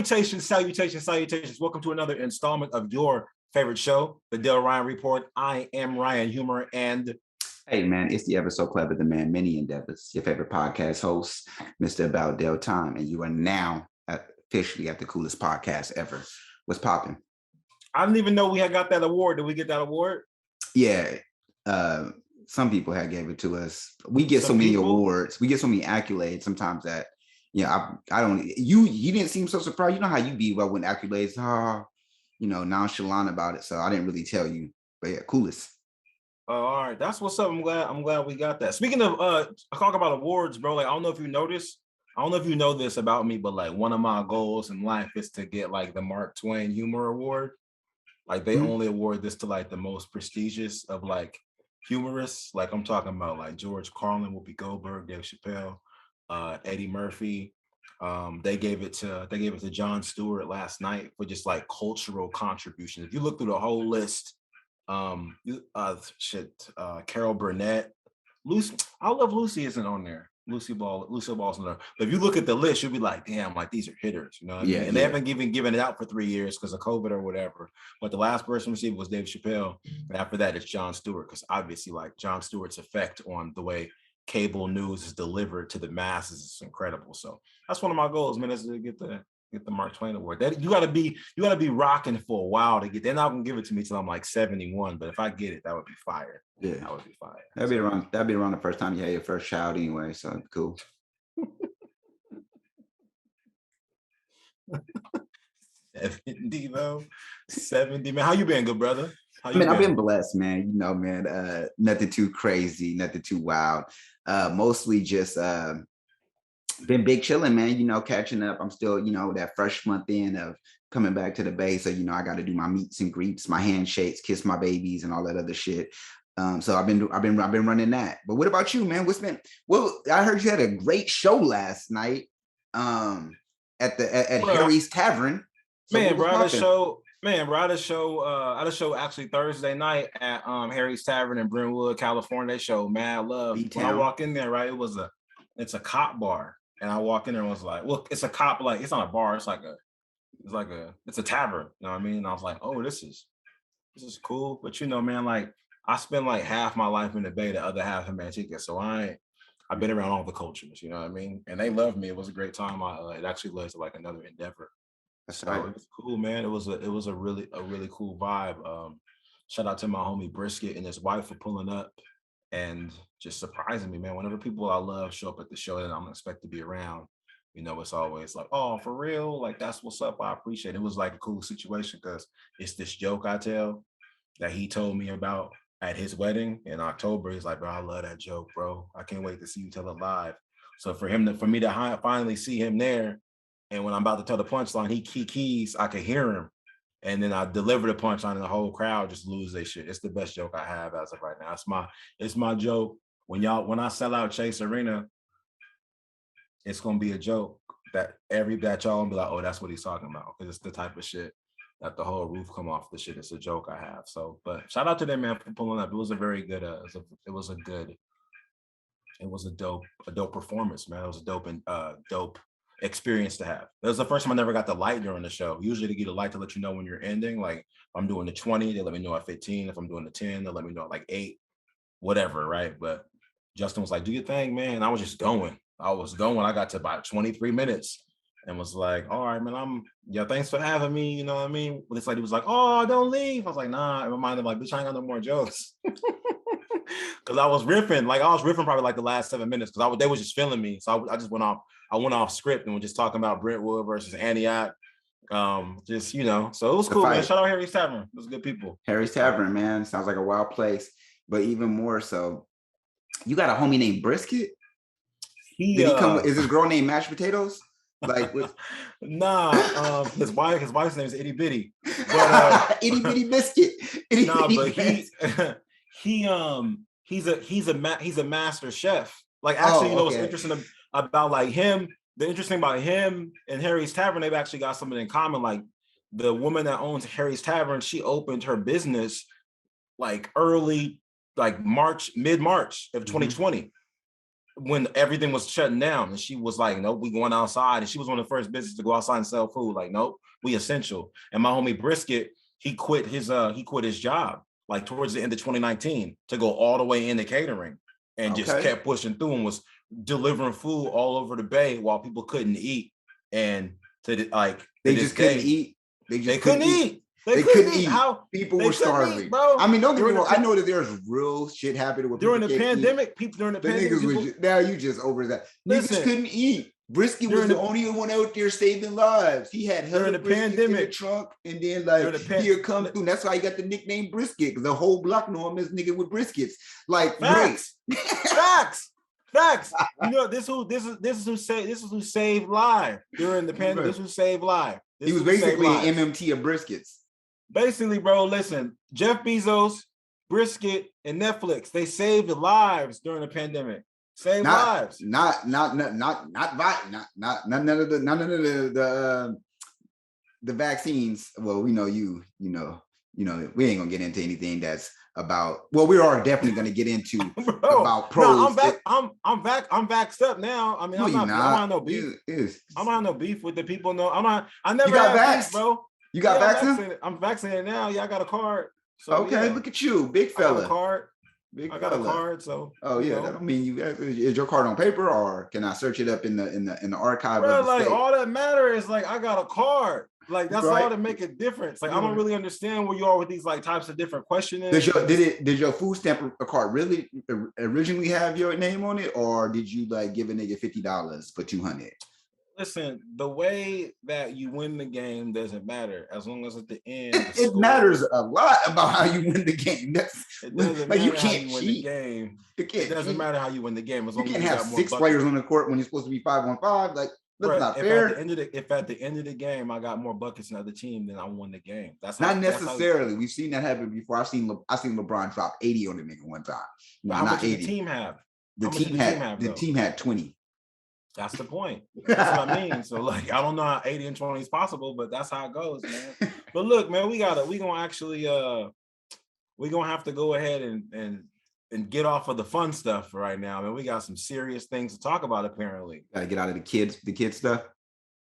Salutations. Welcome to another installment of your favorite show, the Dell Ryan Report. I am Ryan Humor, and hey man, it's the ever so clever, the man many endeavors, your favorite podcast host, Mr. About Dell Time, and you are now officially at the coolest podcast ever. What's popping? I didn't even know we had got that award. Did we get that award? Yeah, some people had gave it to us. We get so many awards, we get so many accolades sometimes that I don't. You didn't seem so surprised. You know how you be about when accolades, nonchalant about it. So I didn't really tell you, but yeah, coolest. Oh, all right, that's what's up. I'm glad we got that. Speaking of, talk about awards, bro. Like, I don't know if you noticed. I don't know if you know this about me, but like one of my goals in life is to get like the Mark Twain Humor Award. Like they only award this to like the most prestigious of like humorists. Like I'm talking about like George Carlin, Whoopi Goldberg, Dave Chappelle, Eddie Murphy. They gave it to Jon Stewart last night for just like cultural contributions. If you look through the whole list, Carol Burnett, Lucy. I love Lucy isn't on there. Lucille Ball's on there. But if you look at the list, you'll be like, damn, like these are hitters, you know what I mean? And they haven't even given it out for 3 years because of COVID or whatever. But the last person received was Dave Chappelle. And after that, it's Jon Stewart, because obviously like Jon Stewart's effect on the way cable news is delivered to the masses is incredible. So that's one of my goals, man, is to get the Mark Twain Award. That you gotta be rocking for a while to get. They're not gonna give it to me till I'm like 71, but if I get it, that would be fire. Yeah, that would be fire. That'd be around the first time you had your first child anyway. So cool. 70 though. 70, man. How you been, good brother? I've been blessed, man. You know, man. Nothing too crazy, nothing too wild. Mostly just been big chilling, man. You know, catching up. I'm still, that fresh month in of coming back to the Bay. So, I got to do my meets and greets, my handshakes, kiss my babies, and all that other shit. So I've been running that. But what about you, man? Well, I heard you had a great show last night at Harry's Tavern. So I had a show actually Thursday night at Harry's Tavern in Brentwood, California. They showed mad love. B-town. When I walk in there, right, it's a cop bar. And I walk in there and was like, well, it's a cop, like it's not a bar, it's a tavern, you know what I mean? And I was like, oh, this is cool. But man, like I spend like half my life in the Bay, the other half in Manteca. So I've been around all the cultures, you know what I mean? And they loved me. It was a great time. It actually led to like another endeavor. That's so It was cool, man. It was a really cool vibe. Shout out to my homie Brisket and his wife for pulling up and just surprising me, man. Whenever people I love show up at the show that I'm expect to be around, it's always like, oh, for real? Like, that's what's up. I appreciate it. It was like a cool situation because it's this joke I tell that he told me about at his wedding in October. He's like, bro, I love that joke, bro. I can't wait to see you tell it live. So for me to finally see him there, and when I'm about to tell the punchline, he keys, I could hear him. And then I deliver the punchline and the whole crowd just lose their shit. It's the best joke I have as of right now. It's my joke. When I sell out Chase Arena, it's gonna be a joke that y'all gonna be like, oh, that's what he's talking about. Because it's the type of shit that the whole roof come off the shit. It's a joke I have. So, but shout out to them, man, for pulling up. It was a very good, it was a dope performance, man. It was a dope experience to have. That was the first time I never got the light during the show. Usually they get a light to let you know when you're ending. Like if I'm doing the 20, they let me know at 15. If I'm doing the 10, they'll let me know at like 8, whatever, right? But Justin was like, do your thing, man. And I was just going. I got to about 23 minutes and was like, all right, man, thanks for having me. You know what I mean? But this lady was like, oh, don't leave. I was like, nah. In my mind, I'm like, bitch, I ain't got no more jokes. Because I was riffing probably like the last 7 minutes because they was just feeling me. So I just went off script and was just talking about Brentwood versus Antioch. So it was cool, man. Shout out Harry's Tavern. It was good people. Harry's Tavern, man. Sounds like a wild place. But even more so, you got a homie named Brisket? Is his girl named Mashed Potatoes? Like his wife's name is Itty Bitty. But Itty Bitty Biscuit. He's a master chef. Like actually, what's interesting about like him, the interesting about him and Harry's Tavern, they've actually got something in common. Like the woman that owns Harry's Tavern, she opened her business like early, like mid-March of 2020. when everything was shutting down, and she was like, nope, we going outside. And she was one of the first businesses to go outside and sell food. Like, nope, we essential. And my homie Brisket, he quit his job like towards the end of 2019 to go all the way into catering, and just kept pushing through and was delivering food all over the Bay while people couldn't eat. And they just couldn't eat. They couldn't eat. They couldn't eat. How people were starving, bro. I mean, don't get me wrong. I know that there's real shit happening with during the pandemic. People during the pandemic. Now you just over that. Niggas couldn't eat. Brisket was the only one out there saving lives. He had during the pandemic in the trunk, and then like here come through. That's why he got the nickname Brisket, because the whole block know him as nigga with briskets. Like facts. You know, this is who saved lives during the pandemic. This is who saved lives. He was basically an MMT of briskets. Basically, bro, listen, Jeff Bezos, Brisket, and Netflix, they saved lives during the pandemic. Saved lives. Not none of the vaccines. Well, we know you know, we ain't gonna get into anything that's about. Well, we are definitely gonna get into about pros. No, I'm vaxxed up now. I mean, I'm not no beef. I'm not no beef with the people. No, I never got vaxxed, bro. You got vaccinated? I'm vaccinated now. Yeah, I got a card. So, okay, look at you, big fella. I got a card. I got a card. So. Oh yeah, that don't mean you. Is your card on paper, or can I search it up in the archive? Bro, of the state? All that matters is like I got a card. Like that's all to make a difference. Like I don't really understand where you are with these like types of different questioning. Did your food stamp card really originally have your name on it, or did you like give a nigga $50 for 200? Listen, the way that you win the game doesn't matter as long as at the end. It matters a lot about how you win the game. It doesn't matter how you win the game. It doesn't matter how you win the game as long as you can't have 6 players on the court when you're supposed to be 5-on-5. Like that's not fair. If at the end of the game I got more buckets than the other team, then I won the game. That's not necessarily. We've seen that happen before. I've seen LeBron drop 80 on the nigga one time. No, how much 80. Did the team have? The team had 20. That's the point. That's what I mean. So like, I don't know how 80 and 20 is possible, but that's how it goes, man. But look, man, we're gonna have to go ahead and get off of the fun stuff right now, man. We got some serious things to talk about, apparently. Gotta get out of the kids stuff.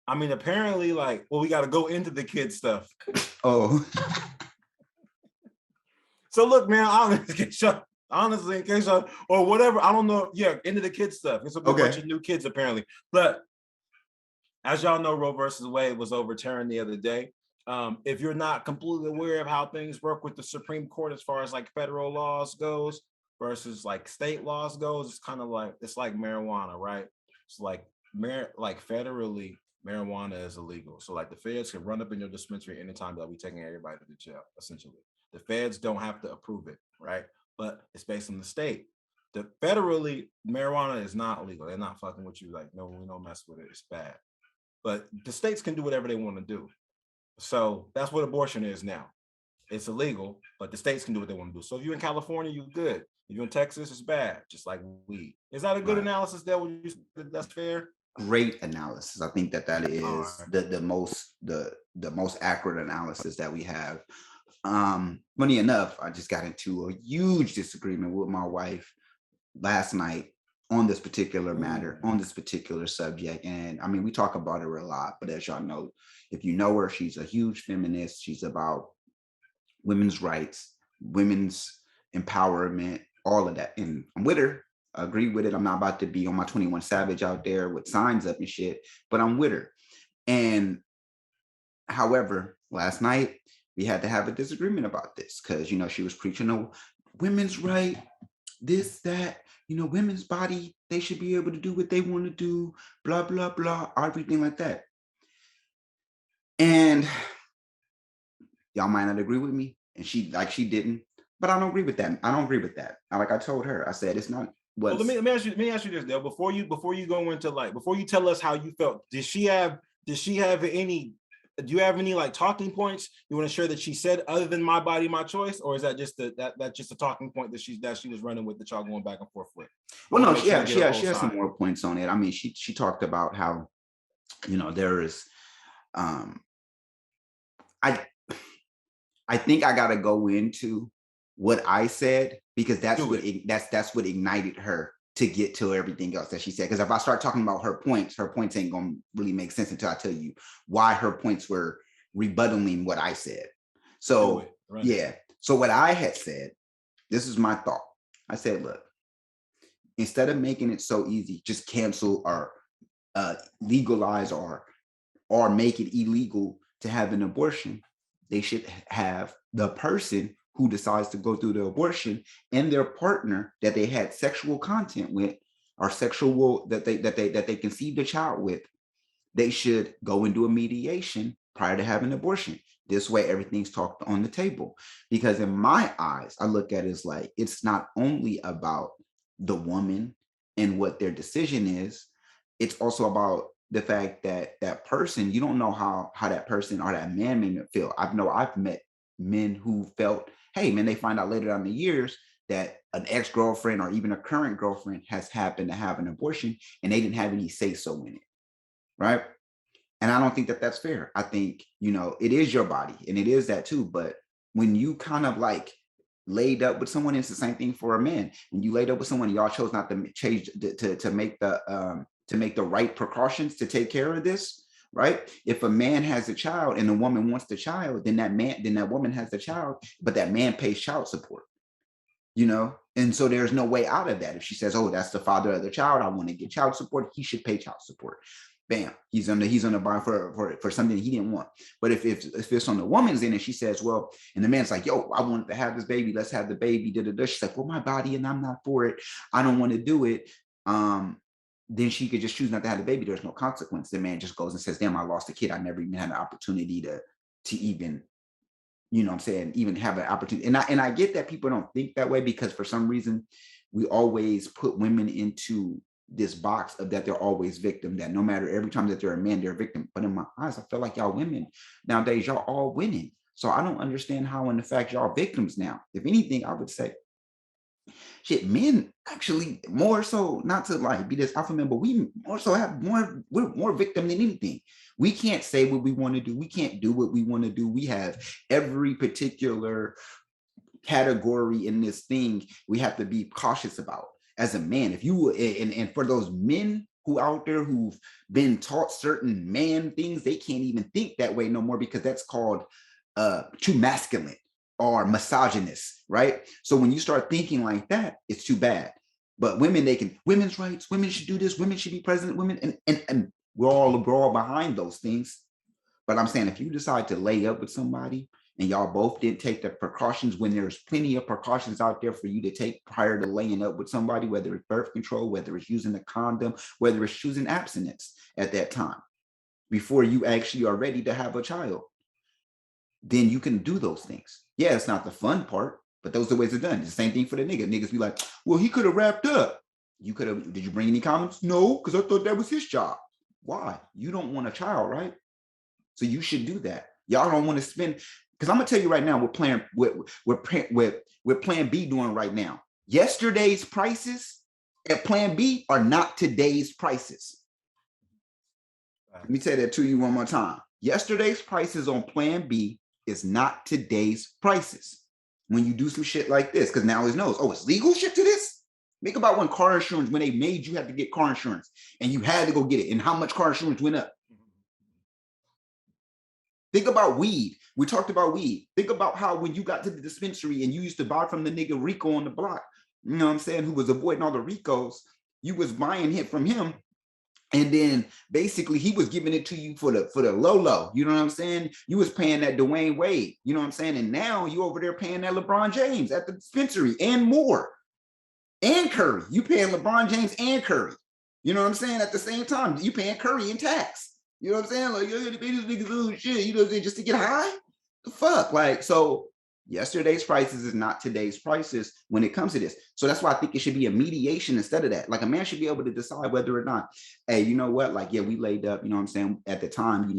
I mean, apparently, we gotta go into the kids stuff. Oh. So look, man, honestly, in case or whatever, I don't know. Yeah, into the kids stuff. It's a bunch of new kids apparently. But as y'all know, Roe versus Wade was overturned the other day. If you're not completely aware of how things work with the Supreme Court as far as like federal laws goes versus like state laws goes, it's kind of like it's like marijuana, right? It's like federally, marijuana is illegal. So like the feds can run up in your dispensary anytime they'll be taking everybody to jail. Essentially, the feds don't have to approve it, right? But it's based on the state. The federally, marijuana is not legal. They're not fucking with you. Like, no, we don't mess with it. It's bad. But the states can do whatever they want to do. So that's what abortion is now. It's illegal, but the states can do what they want to do. So if you're in California, you're good. If you're in Texas, it's bad, just like weed. Is that a good analysis there? Would you say that's fair? Great analysis. I think that is the most accurate analysis that we have. Funny enough, I just got into a huge disagreement with my wife last night on this particular matter, on this particular subject. And I mean, we talk about her a lot, but as y'all know, if you know her, she's a huge feminist. She's about women's rights, women's empowerment, all of that. And I'm with her. I agree with it. I'm not about to be on my 21 Savage out there with signs up and shit, but I'm with her. And however, last night, we had to have a disagreement about this because, she was preaching a women's right, this, that, women's body, they should be able to do what they want to do, blah, blah, blah, everything like that. And y'all might not agree with me. And she didn't, but I don't agree with that. Like I told her, I said, it's not what. Well, let me ask you this, Dell. Before you go into before you tell us how you felt, did she have any? Do you have any like talking points you want to share that she said other than my body, my choice, or is that just that's just a talking point that she was running with that y'all going back and forth with? Well, no, she has some more points on it. I mean, she talked about how there is I think I gotta go into what I said because that's what ignited her to get to everything else that she said. Because if I start talking about her points ain't gonna really make sense until I tell you why her points were rebuttaling what I said. So yeah. So what I had said, this is my thought. I said, look, instead of making it so easy, just cancel or legalize or make it illegal to have an abortion. They should have the person who decides to go through the abortion and their partner that they had sexual content with or sexual that they conceived a child with. They should go and do a mediation prior to having an abortion. This way, everything's talked on the table. Because in my eyes, I look at it as like, it's not only about the woman and what their decision is, it's also about the fact that that person, you don't know how that person or that man may feel. I've met men who felt, hey man, they find out later down the years that an ex-girlfriend or even a current girlfriend has happened to have an abortion and they didn't have any say so in it, right? And I don't think that that's fair. I think, it is your body and it is that too. But when you kind of like laid up with someone, it's the same thing for a man. When you laid up with someone, y'all chose not to change to make the right precautions to take care of this, right? If a man has a child and a woman wants the child, then that woman has the child, but that man pays child support, And so there's no way out of that. If she says, oh, that's the father of the child, I want to get child support, he should pay child support. Bam, he's on the bar for something he didn't want. But if it's on the woman's end and she says, well, and the man's like, yo, I want to have this baby, let's have the baby, she's like, well, my body and I'm not for it, I don't want to do it. Then she could just choose not to have the baby. There's no consequence. The man just goes and says, damn, I lost a kid. I never even had an opportunity to even, even have an opportunity. And I get that people don't think that way because for some reason we always put women into this box of that they're always victim, that no matter every time that they're a man, they're a victim. But in my eyes, I feel like y'all women nowadays, y'all all winning. So I don't understand how in the fact y'all victims now. If anything, I would say, shit, men actually more so, not to like be this alpha man, but we more so we're more victim than anything. We can't say what we want to do. We can't do what we want to do. We have every particular category in this thing we have to be cautious about. As a man, if you and for those men who out there who've been taught certain man things, they can't even think that way no more because that's called too masculine or misogynist, right? So when you start thinking like that, it's too bad. But women, women's rights, women should do this, women should be president, women, and we're all behind those things. But I'm saying if you decide to lay up with somebody and y'all both didn't take the precautions when there's plenty of precautions out there for you to take prior to laying up with somebody, whether it's birth control, whether it's using a condom, whether it's choosing abstinence at that time, before you actually are ready to have a child, then you can do those things. Yeah, it's not the fun part, but those are the ways it's done. It's the same thing for the nigga. Niggas be like, well, he could have wrapped up. Did you bring any condoms? No, because I thought that was his job. Why? You don't want a child, right? So you should do that. Y'all don't want to spend, because I'm gonna tell you right now, we're Plan B doing right now. Yesterday's prices at Plan B are not today's prices. Let me say that to you one more time. Yesterday's prices on Plan B is not today's prices. When you do some shit like this, because now he knows, oh, it's legal shit to this. Think about when car insurance, when they made you have to get car insurance and you had to go get it and how much car insurance went up. Think about weed. We talked about weed. Think about how when you got to the dispensary and you used to buy from the nigga Rico on the block, you know what I'm saying, who was avoiding all the Ricos, you was buying it from him. And then basically he was giving it to you for the low. You know what I'm saying? You was paying that Dwayne Wade, you know what I'm saying? And now you over there paying that LeBron James at the dispensary and more. And Curry. You paying LeBron James and Curry. You know what I'm saying? At the same time, you paying Curry in tax. You know what I'm saying? Like, yo, these niggas lose shit, you know what I'm saying? Just to get high? The fuck? Like, so yesterday's prices is not today's prices when it comes to this. So that's why I think it should be a mediation instead of that. Like a man should be able to decide whether or not, hey, you know what? Like, yeah, we laid up, you know what I'm saying? At the time,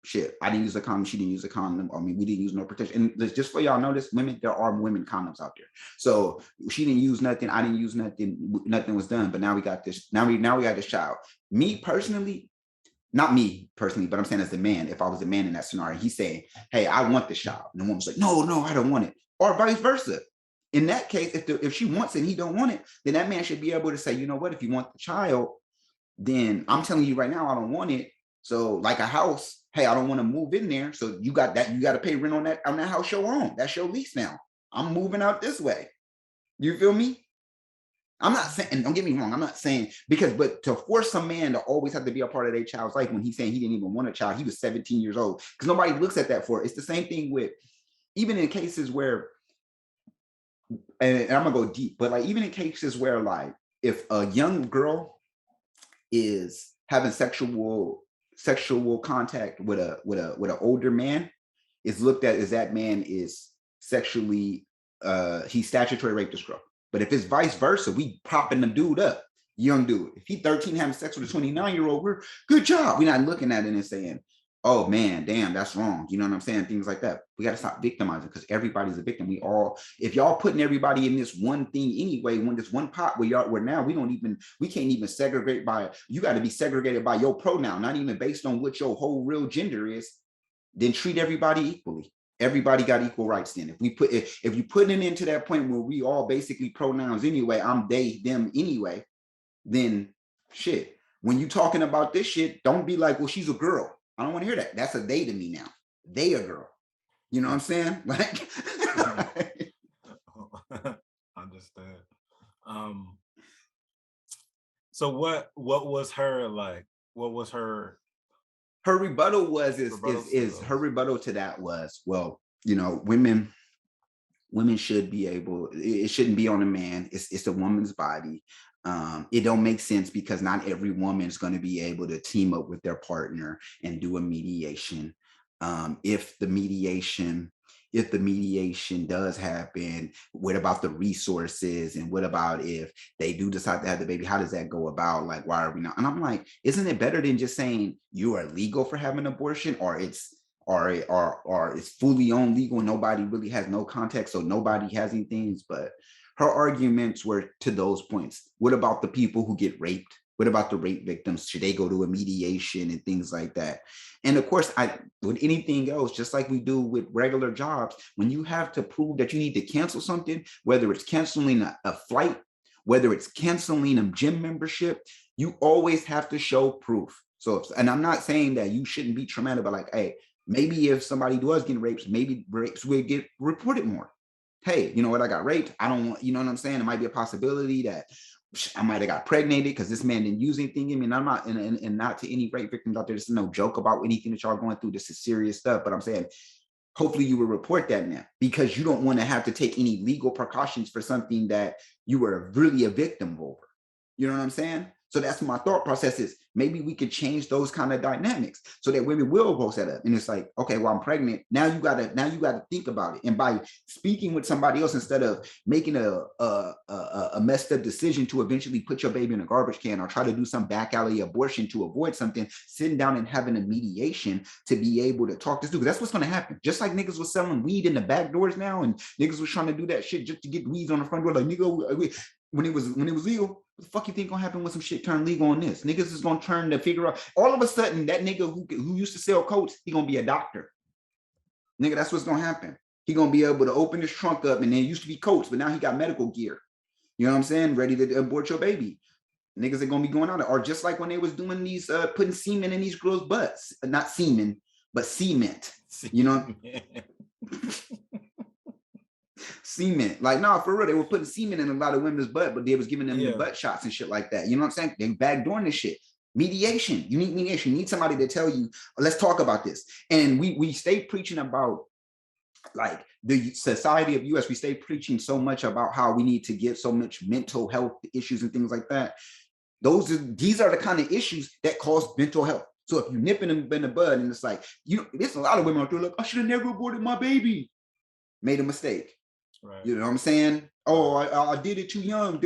shit, I didn't use a condom, she didn't use a condom. I mean, we didn't use no protection. And just for y'all notice, there are women condoms out there. So she didn't use nothing, I didn't use nothing, nothing was done. But now we got this, now we got this child. Me personally, not me personally, but I'm saying as the man, if I was a man in that scenario, he's saying, hey, I want this child. And the woman's like, no, I don't want it. Or vice versa. In that case, if she wants it and he don't want it, then that man should be able to say, you know what, if you want the child, then I'm telling you right now, I don't want it. So like a house, hey, I don't want to move in there. So you got to pay rent on that house your own. That's your lease now. I'm moving out this way. You feel me? I'm not saying, and don't get me wrong, I'm not saying but to force a man to always have to be a part of their child's life when he's saying he didn't even want a child, he was 17 years old. Because nobody looks at that for it. It's the same thing with even in cases where, and I'm gonna go deep, but like even in cases where like if a young girl is having sexual contact with an older man, is looked at as that man is sexually he's statutory raped this girl. But if it's vice versa, we propping the dude up, young dude. If he 13 having sex with a 29-year-old, we're good job. We're not looking at it and saying, oh man, damn, that's wrong. You know what I'm saying? Things like that. We got to stop victimizing because everybody's a victim. If y'all putting everybody in this one thing anyway, when this one pot where now we can't even segregate by, you got to be segregated by your pronoun, not even based on what your whole real gender is, then treat everybody equally. Everybody got equal rights then. If you put it into that point where we all basically pronouns anyway, I'm they, them anyway, then shit. When you talking about this shit, don't be like, well, she's a girl. I don't want to hear that. That's a they to me now. They a girl. You know what I'm saying? Like Understand. So what was her like? What was her rebuttal was her rebuttal to that was, well, you know, women should be able, it shouldn't be on a man. It's a woman's body. It don't make sense because not every woman is going to be able to team up with their partner and do a mediation. If the mediation does happen, what about the resources? And what about if they do decide to have the baby? How does that go about? Like, why are we not? And I'm like, isn't it better than just saying you are legal for having an abortion, or it's fully on legal, nobody really has no context, so nobody has anything? But her arguments were to those points. What about the people who get raped? What about the rape victims? Should they go to a mediation and things like that? And of course, with anything else, just like we do with regular jobs, when you have to prove that you need to cancel something, whether it's canceling a flight, whether it's canceling a gym membership, you always have to show proof. So, and I'm not saying that you shouldn't be traumatic, but like, hey, maybe if somebody was getting raped, maybe rapes will get reported more. Hey, you know what? I got raped. I don't want, you know what I'm saying? It might be a possibility that I might have got pregnated because this man didn't use anything in me. And I'm not, and not to any rape victims out there, this is no joke about anything that y'all going through. This is serious stuff. But I'm saying, hopefully you will report that now, because you don't want to have to take any legal precautions for something that you were really a victim over. You know what I'm saying? So that's my thought process is maybe we could change those kind of dynamics so that women will post that up. And it's like, okay, well, I'm pregnant. Now you gotta think about it. And by speaking with somebody else, instead of making a messed up decision to eventually put your baby in a garbage can or try to do some back alley abortion to avoid something, sitting down and having a mediation to be able to talk this through. Because that's what's gonna happen. Just like niggas was selling weed in the back doors now, and niggas was trying to do that shit just to get weeds on the front door. Like, nigga, when it was legal, what the fuck you think gonna happen when some shit turn legal on this? Niggas is gonna turn to figure out, all of a sudden that nigga who used to sell coats, he gonna be a doctor. Nigga, that's what's gonna happen. He gonna be able to open his trunk up, and then it used to be coats, but now he got medical gear. You know what I'm saying? Ready to abort your baby. Niggas are gonna be going out there. Or just like when they was doing these, putting semen in these girls' butts. Not semen, but cement. You know? Cement. Like, no, for real, they were putting semen in a lot of women's butt, but they was giving them the butt shots and shit like that. You know what I'm saying? They backdooring this shit. Mediation. You need mediation. You need somebody to tell you, let's talk about this. And we stay preaching about, like, the society of US, we stay preaching so much about how we need to get so much mental health issues and things like that. These are the kind of issues that cause mental health. So if you nipping them in the bud, and it's like, there's a lot of women out there like, I should have never aborted my baby. Made a mistake. Right. You know what I'm saying? Oh, I did it too young.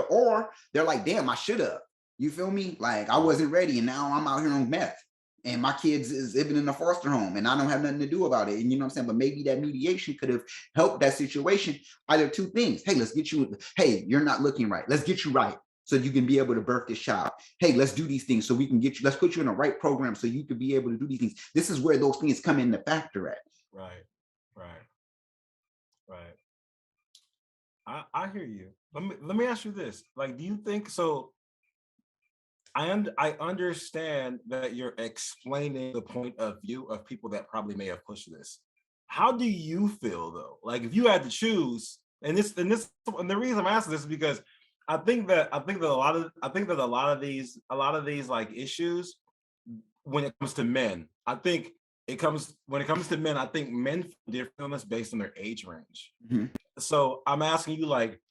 Or they're like, damn, I should have. You feel me? Like, I wasn't ready, and now I'm out here on meth, and my kids is living in a foster home, and I don't have nothing to do about it. And you know what I'm saying? But maybe that mediation could have helped that situation. Either two things. Hey, let's get you. Hey, you're not looking right. Let's get you right so you can be able to birth this child. Hey, let's do these things so we can get you. Let's put you in the right program so you can be able to do these things. This is where those things come into factor at. Right. I hear you. Let me ask you this. Like, do you think so? I understand that you're explaining the point of view of people that probably may have pushed this. How do you feel though? Like if you had to choose, and the reason I'm asking this is because I think that a lot of these like issues when it comes to men, when it comes to men, I think men feel different on this based on their age range. Mhm. So I'm asking you like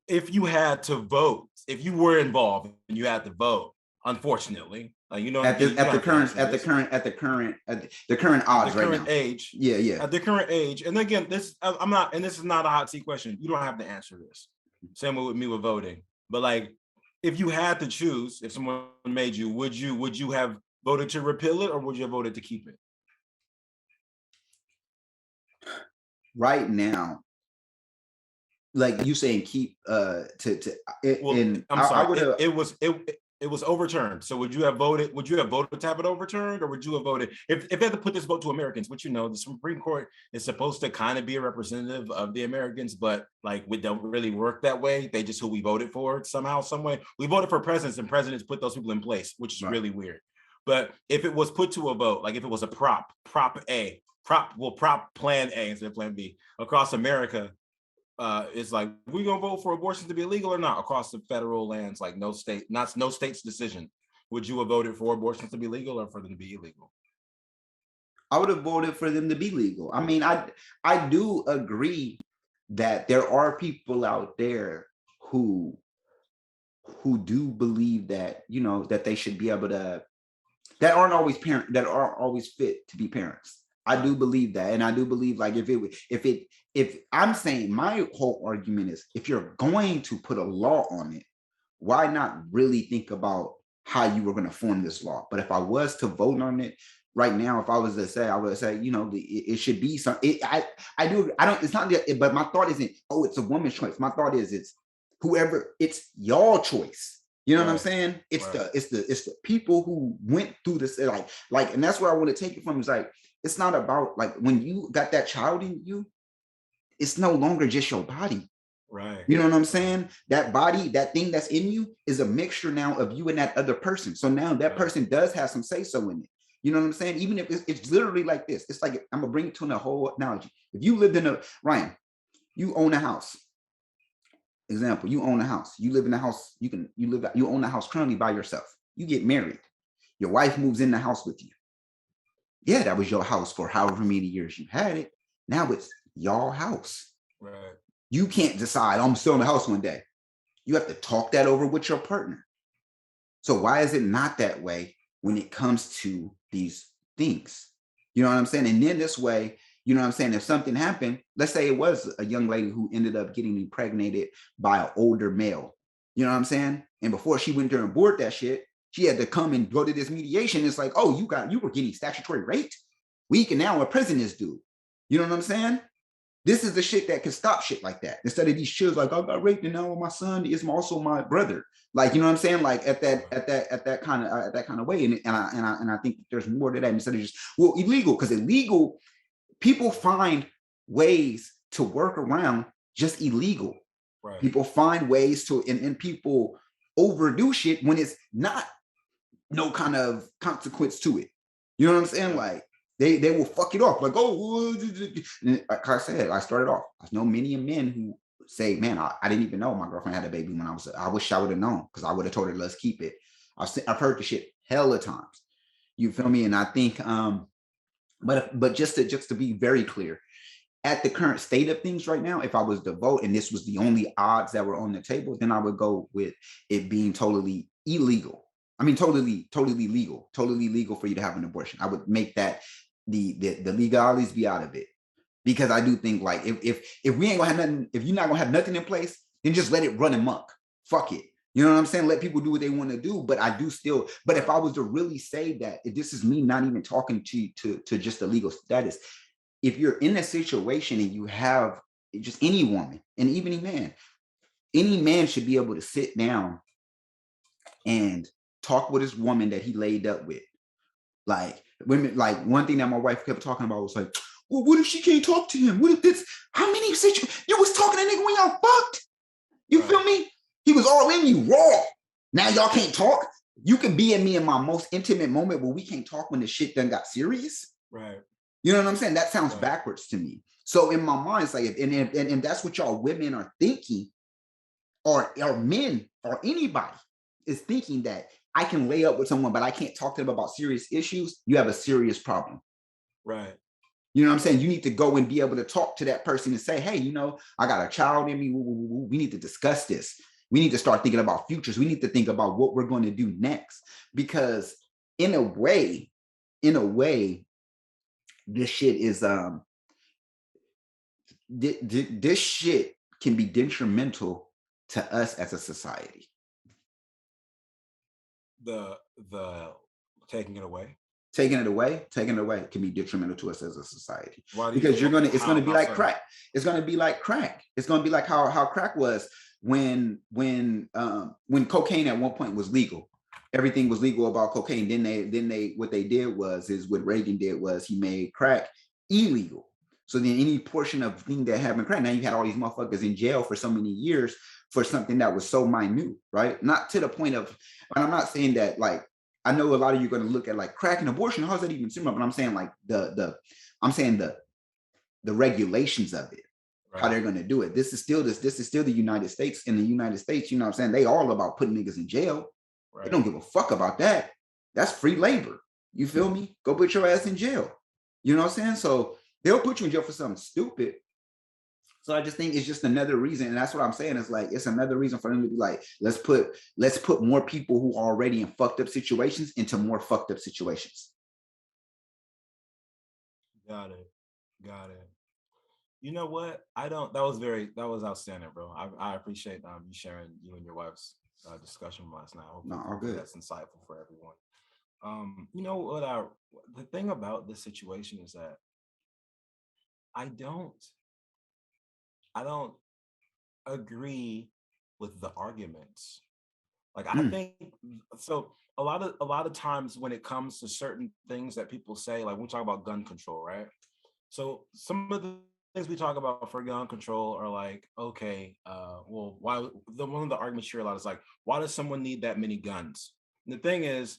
if you had to vote, if you were involved and you had to vote, unfortunately, At you, the you don't have to answer this the current at the odds right current now. age, Yeah, yeah. at the current age. And again, I'm not, and this is not a hot seat question. You don't have to answer this. Same with me with voting. But like, if you had to choose, if someone made you, would you have voted to repeal it or would you have voted to keep it? Right now, like you saying, keep to Well, and I'm I sorry. would have. It was overturned. So would you have voted? Would you have voted to have it overturned, or would you have voted if they had to put this vote to Americans? Which the Supreme Court is supposed to kind of be a representative of the Americans, but like we don't really work that way. They just who we voted for somehow, some way. We voted for presidents, and presidents put those people in place, which is Right. really weird. But if it was put to a vote, like if it was a prop plan A instead of plan B across America, it's like we're gonna vote for abortion to be illegal or not across the federal lands, like no state's decision. Would you have voted for abortions to be legal or for them to be illegal? I would have voted for them to be legal. I mean, I do agree that there are people out there who who do believe that that they should be able to that aren't always fit to be parents. I do believe that, and I do believe like if I'm saying my whole argument is if you're going to put a law on it, why not really think about how you were going to form this law? But if I was to vote on it right now, if I was to say, I would say, it should be some. I do. I don't. It's not. But my thought isn't. Oh, it's a woman's choice. My thought is, it's whoever. It's y'all choice. You know what I'm Right, saying? It's right, the people who went through this, and that's where I want to take it from. Is like it's not about like when you got that child in you, it's no longer just your body. right, You know what I'm right, saying? That body, that thing that's in you is a mixture now of you and that other person. So now that right. person does have some say so in it. You know what I'm saying? Even if it's literally like this, it's like I'm gonna bring it to a whole analogy. If you lived in a Ryan, you own a house. Example, you own a house. You live in a house. You own a house currently by yourself. You get married. Your wife moves in the house with you. Yeah, that was your house for however many years you had it. Now it's your house. Right. You can't decide, I'm still in the house one day. You have to talk that over with your partner. So why is it not that way when it comes to these things? You know what I'm saying? And then this way, you know what I'm saying? If something happened, let's say it was a young lady who ended up getting impregnated by an older male. You know what I'm saying? And before she went there and abort that shit, she had to come and go to this mediation. It's like, oh, you were getting statutory raped. We can now a prison this dude. You know what I'm saying? This is the shit that can stop shit like that. Instead of these chills like, I got raped and now my son is also my brother. Like, you know what I'm saying? Like at that kind of way. And I think there's more to that instead of just illegal, because illegal people find ways to work around just illegal. Right. People find ways to and people overdo shit when it's not no kind of consequence to it. You know what I'm saying? Yeah. Like they will fuck it off. Like, oh, like I said, I started off. I know many men who say, man, I didn't even know my girlfriend had a baby when I wish I would have known, because I would have told her, let's keep it. I've heard the shit hella times. You feel me? And I think, but just to be very clear, at the current state of things right now, if I was to vote and this was the only odds that were on the table, then I would go with it being totally illegal. I mean, totally legal for you to have an abortion. I would make that the legalities be out of it, because I do think like if we ain't gonna have nothing, if you're not gonna have nothing in place, then just let it run amok. Fuck it. You know what I'm saying? Let people do what they want to do. But I do still. But if I was to really say that, if this is me not even talking to just the legal status, if you're in a situation and you have just any woman and even any man should be able to sit down and talk with his woman that he laid up with. Like women, like one thing that my wife kept talking about was like, well, what if she can't talk to him? What if this? How many situations? You was talking to nigga when y'all fucked. You feel me? He was all in you raw. Now y'all can't talk. You can be in me in my most intimate moment where we can't talk when the shit done got serious. Right. You know what I'm saying? That sounds backwards to me. So in my mind, it's like, and that's what y'all women are thinking, or men, or anybody is thinking, that I can lay up with someone, but I can't talk to them about serious issues. You have a serious problem. Right. You know what I'm saying? You need to go and be able to talk to that person and say, hey, you know, I got a child in me. We need to discuss this. We need to start thinking about futures. We need to think about what we're going to do next. Because in a way, this shit is this shit can be detrimental to us as a society. The taking it away can be detrimental to us as a society. Why because it's going to be like crack. It's going to be like crack. It's going to be like how crack was when cocaine at one point was legal. Everything was legal about cocaine. Then they what they did was what Reagan did was he made crack illegal. So then any portion of thing that happened crack, now you had all these motherfuckers in jail for so many years for something that was so minute, right? Not to the point of, and I'm not saying that, like, I know a lot of you are going to look at like crack and abortion. How's that even similar? But I'm saying like the regulations of it, how they're going to do it. This is still the United States. In the United States, you know what I'm saying? They all about putting niggas in jail. Right. They don't give a fuck about that. That's free labor. You feel me? Go put your ass in jail. You know what I'm saying? So they'll put you in jail for something stupid. So I just think it's just another reason. And that's what I'm saying. It's like, it's another reason for them to be like, let's put more people who are already in fucked up situations into more fucked up situations. Got it. You know what? That was outstanding, bro. I appreciate you sharing you and your wife's discussion last night. All good. That's insightful for everyone. You know what? The thing about this situation is that I don't agree with the arguments. Like, I think so. A lot of times when it comes to certain things that people say, like when we talk about gun control, right? So some of the things we talk about for gun control are like, okay, well, one of the arguments you hear a lot is like, why does someone need that many guns? And the thing is,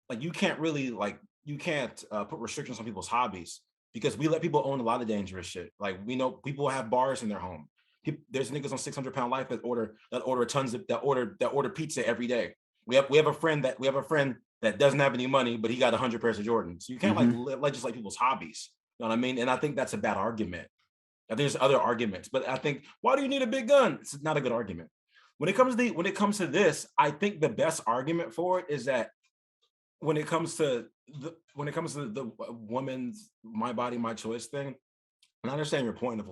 like, you can't put restrictions on people's hobbies, because we let people own a lot of dangerous shit. Like, we know people have bars in their home. There's niggas on 600-pound life that order pizza every day. We have a friend that doesn't have any money, but he got 100 pairs of Jordans. You can't legislate people's hobbies. You know what I mean? And I think that's a bad argument. I think there's other arguments, but I think, why do you need a big gun? It's not a good argument. When it comes to this, I think the best argument for it is that when it comes to the woman's my body, my choice thing, and I understand your point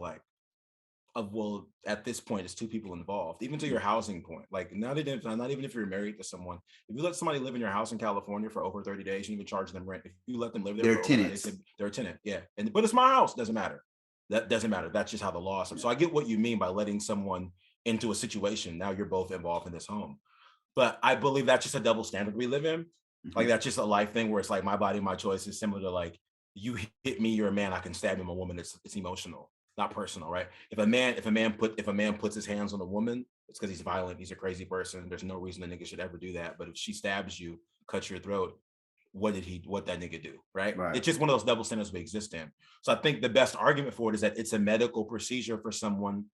well, at this point, it's two people involved, even to your housing point. Like, not even if you're married to someone, if you let somebody live in your house in California for over 30 days, you even charge them rent. If you let them live there, they're tenants. They're a tenant, yeah. But it's my house. Doesn't matter. That doesn't matter. That's just how the law is. So I get what you mean by letting someone into a situation. Now you're both involved in this home. But I believe that's just a double standard we live in. Like, that's just a life thing where it's like, my body, my choice is similar to, like, you hit me, you're a man, I can stab you. I'm a woman. It's emotional, not personal, right? If a man puts his hands on a woman, it's because he's violent. He's a crazy person. There's no reason a nigga should ever do that. But if she stabs you, cuts your throat, what that nigga do, right? It's just one of those double standards we exist in. So I think the best argument for it is that it's a medical procedure for someone,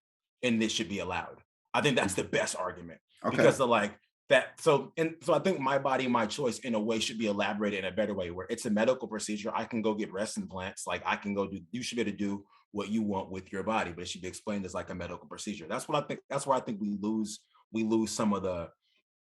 and this should be allowed. I think that's the best argument, because the like that. So I think my body, my choice in a way should be elaborated in a better way, where it's a medical procedure. I can go get breast implants. Like, I can go do, you should be able to do what you want with your body, but it should be explained as like a medical procedure. That's what I think. That's where I think we lose some of the,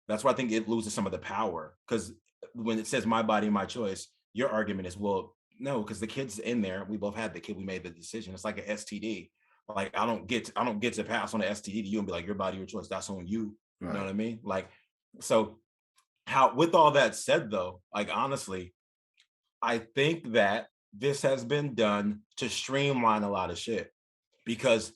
that's why I think it loses some of the power. Because when it says my body, my choice, your argument is, well, no, because the kid's in there. We both had the kid. We made the decision. It's like an STD. Like, I don't get to pass on the STD to you and be like, your body, your choice. That's on you. You know what I mean? Like, so with all that said, though, like, honestly, I think that this has been done to streamline a lot of shit, because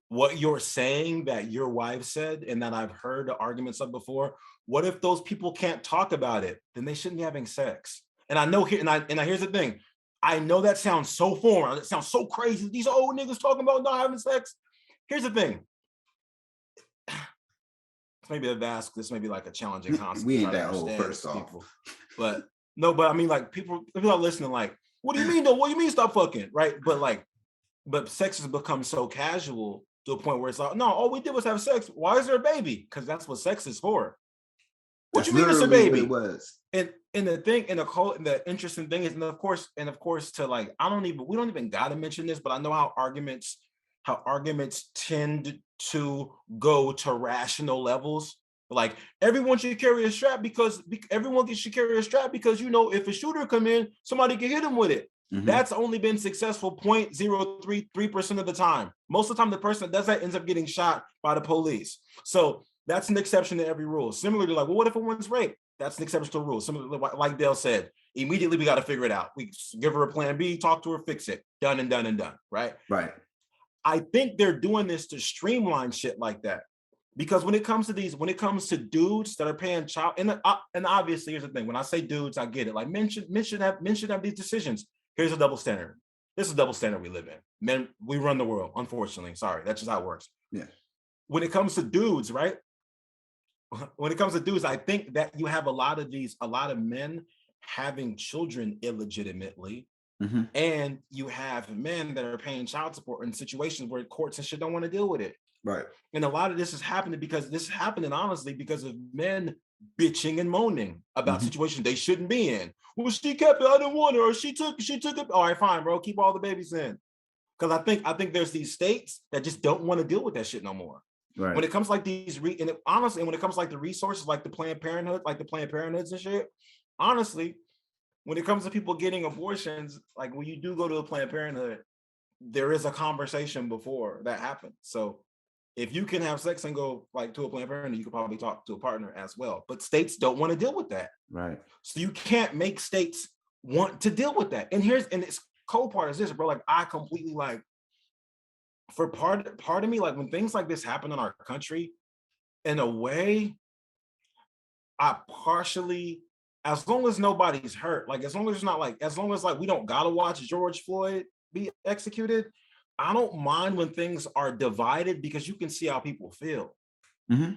what you're saying that your wife said, and that I've heard the arguments of before, what if those people can't talk about it? Then they shouldn't be having sex. And I know here, and here's the thing. I know that sounds so foreign. That sounds so crazy. These old niggas talking about not having sex. Here's the thing. This may be like a challenging concept We to ain't try to that old, understand first off. people. But no, but I mean, like people are listening, like, what do you mean though? What do you mean stop fucking? Right. But sex has become so casual to a point where it's like, no, all we did was have sex. Why is there a baby? Because that's what sex is for. What That's you mean it's a literally what baby? it was. And the interesting thing is, and of course, to like, we don't even gotta mention this, but I know how arguments tend to go to rational levels. Like everyone should carry a strap because everyone should carry a strap because if a shooter come in, somebody can hit him with it. Mm-hmm. That's only been successful 0.033% of the time. Most of the time, the person that does that ends up getting shot by the police. So that's an exception to every rule. Similarly, like, well, what if a woman's raped? That's an exception to the rule. Similarly, like Dell said, immediately we got to figure it out. We give her a plan B, talk to her, fix it. Done and done and done. Right. Right. I think they're doing this to streamline shit like that. Because when it comes to dudes that are paying child, and obviously here's the thing. When I say dudes, I get it. Like men should have these decisions. Here's a double standard. This is a double standard we live in. Men, we run the world, unfortunately. Sorry, that's just how it works. Yeah. When it comes to dudes, right? When it comes to dudes, I think that you have a lot of men having children illegitimately. Mm-hmm. And you have men that are paying child support in situations where courts and shit don't want to deal with it. Right. And a lot of this is happening honestly because of men bitching and moaning about situations they shouldn't be in. Well, she kept it, I didn't want her, or she took it. All right, fine, bro. Keep all the babies in. Because I think there's these states that just don't want to deal with that shit no more. Right. When it comes like honestly, when it comes like the resources, like the Planned Parenthoods and shit, honestly, when it comes to people getting abortions, like when you do go to a Planned Parenthood, there is a conversation before that happens. So if you can have sex and go like to a Planned Parenthood, you could probably talk to a partner as well. But states don't want to deal with that. Right. So you can't make states want to deal with that. And it's cold part is this, bro. Like I completely like, for part of me, like when things like this happen in our country, in a way, I partially, as long as nobody's hurt, like as long as we don't gotta watch George Floyd be executed, I don't mind when things are divided because you can see how people feel. Mm-hmm.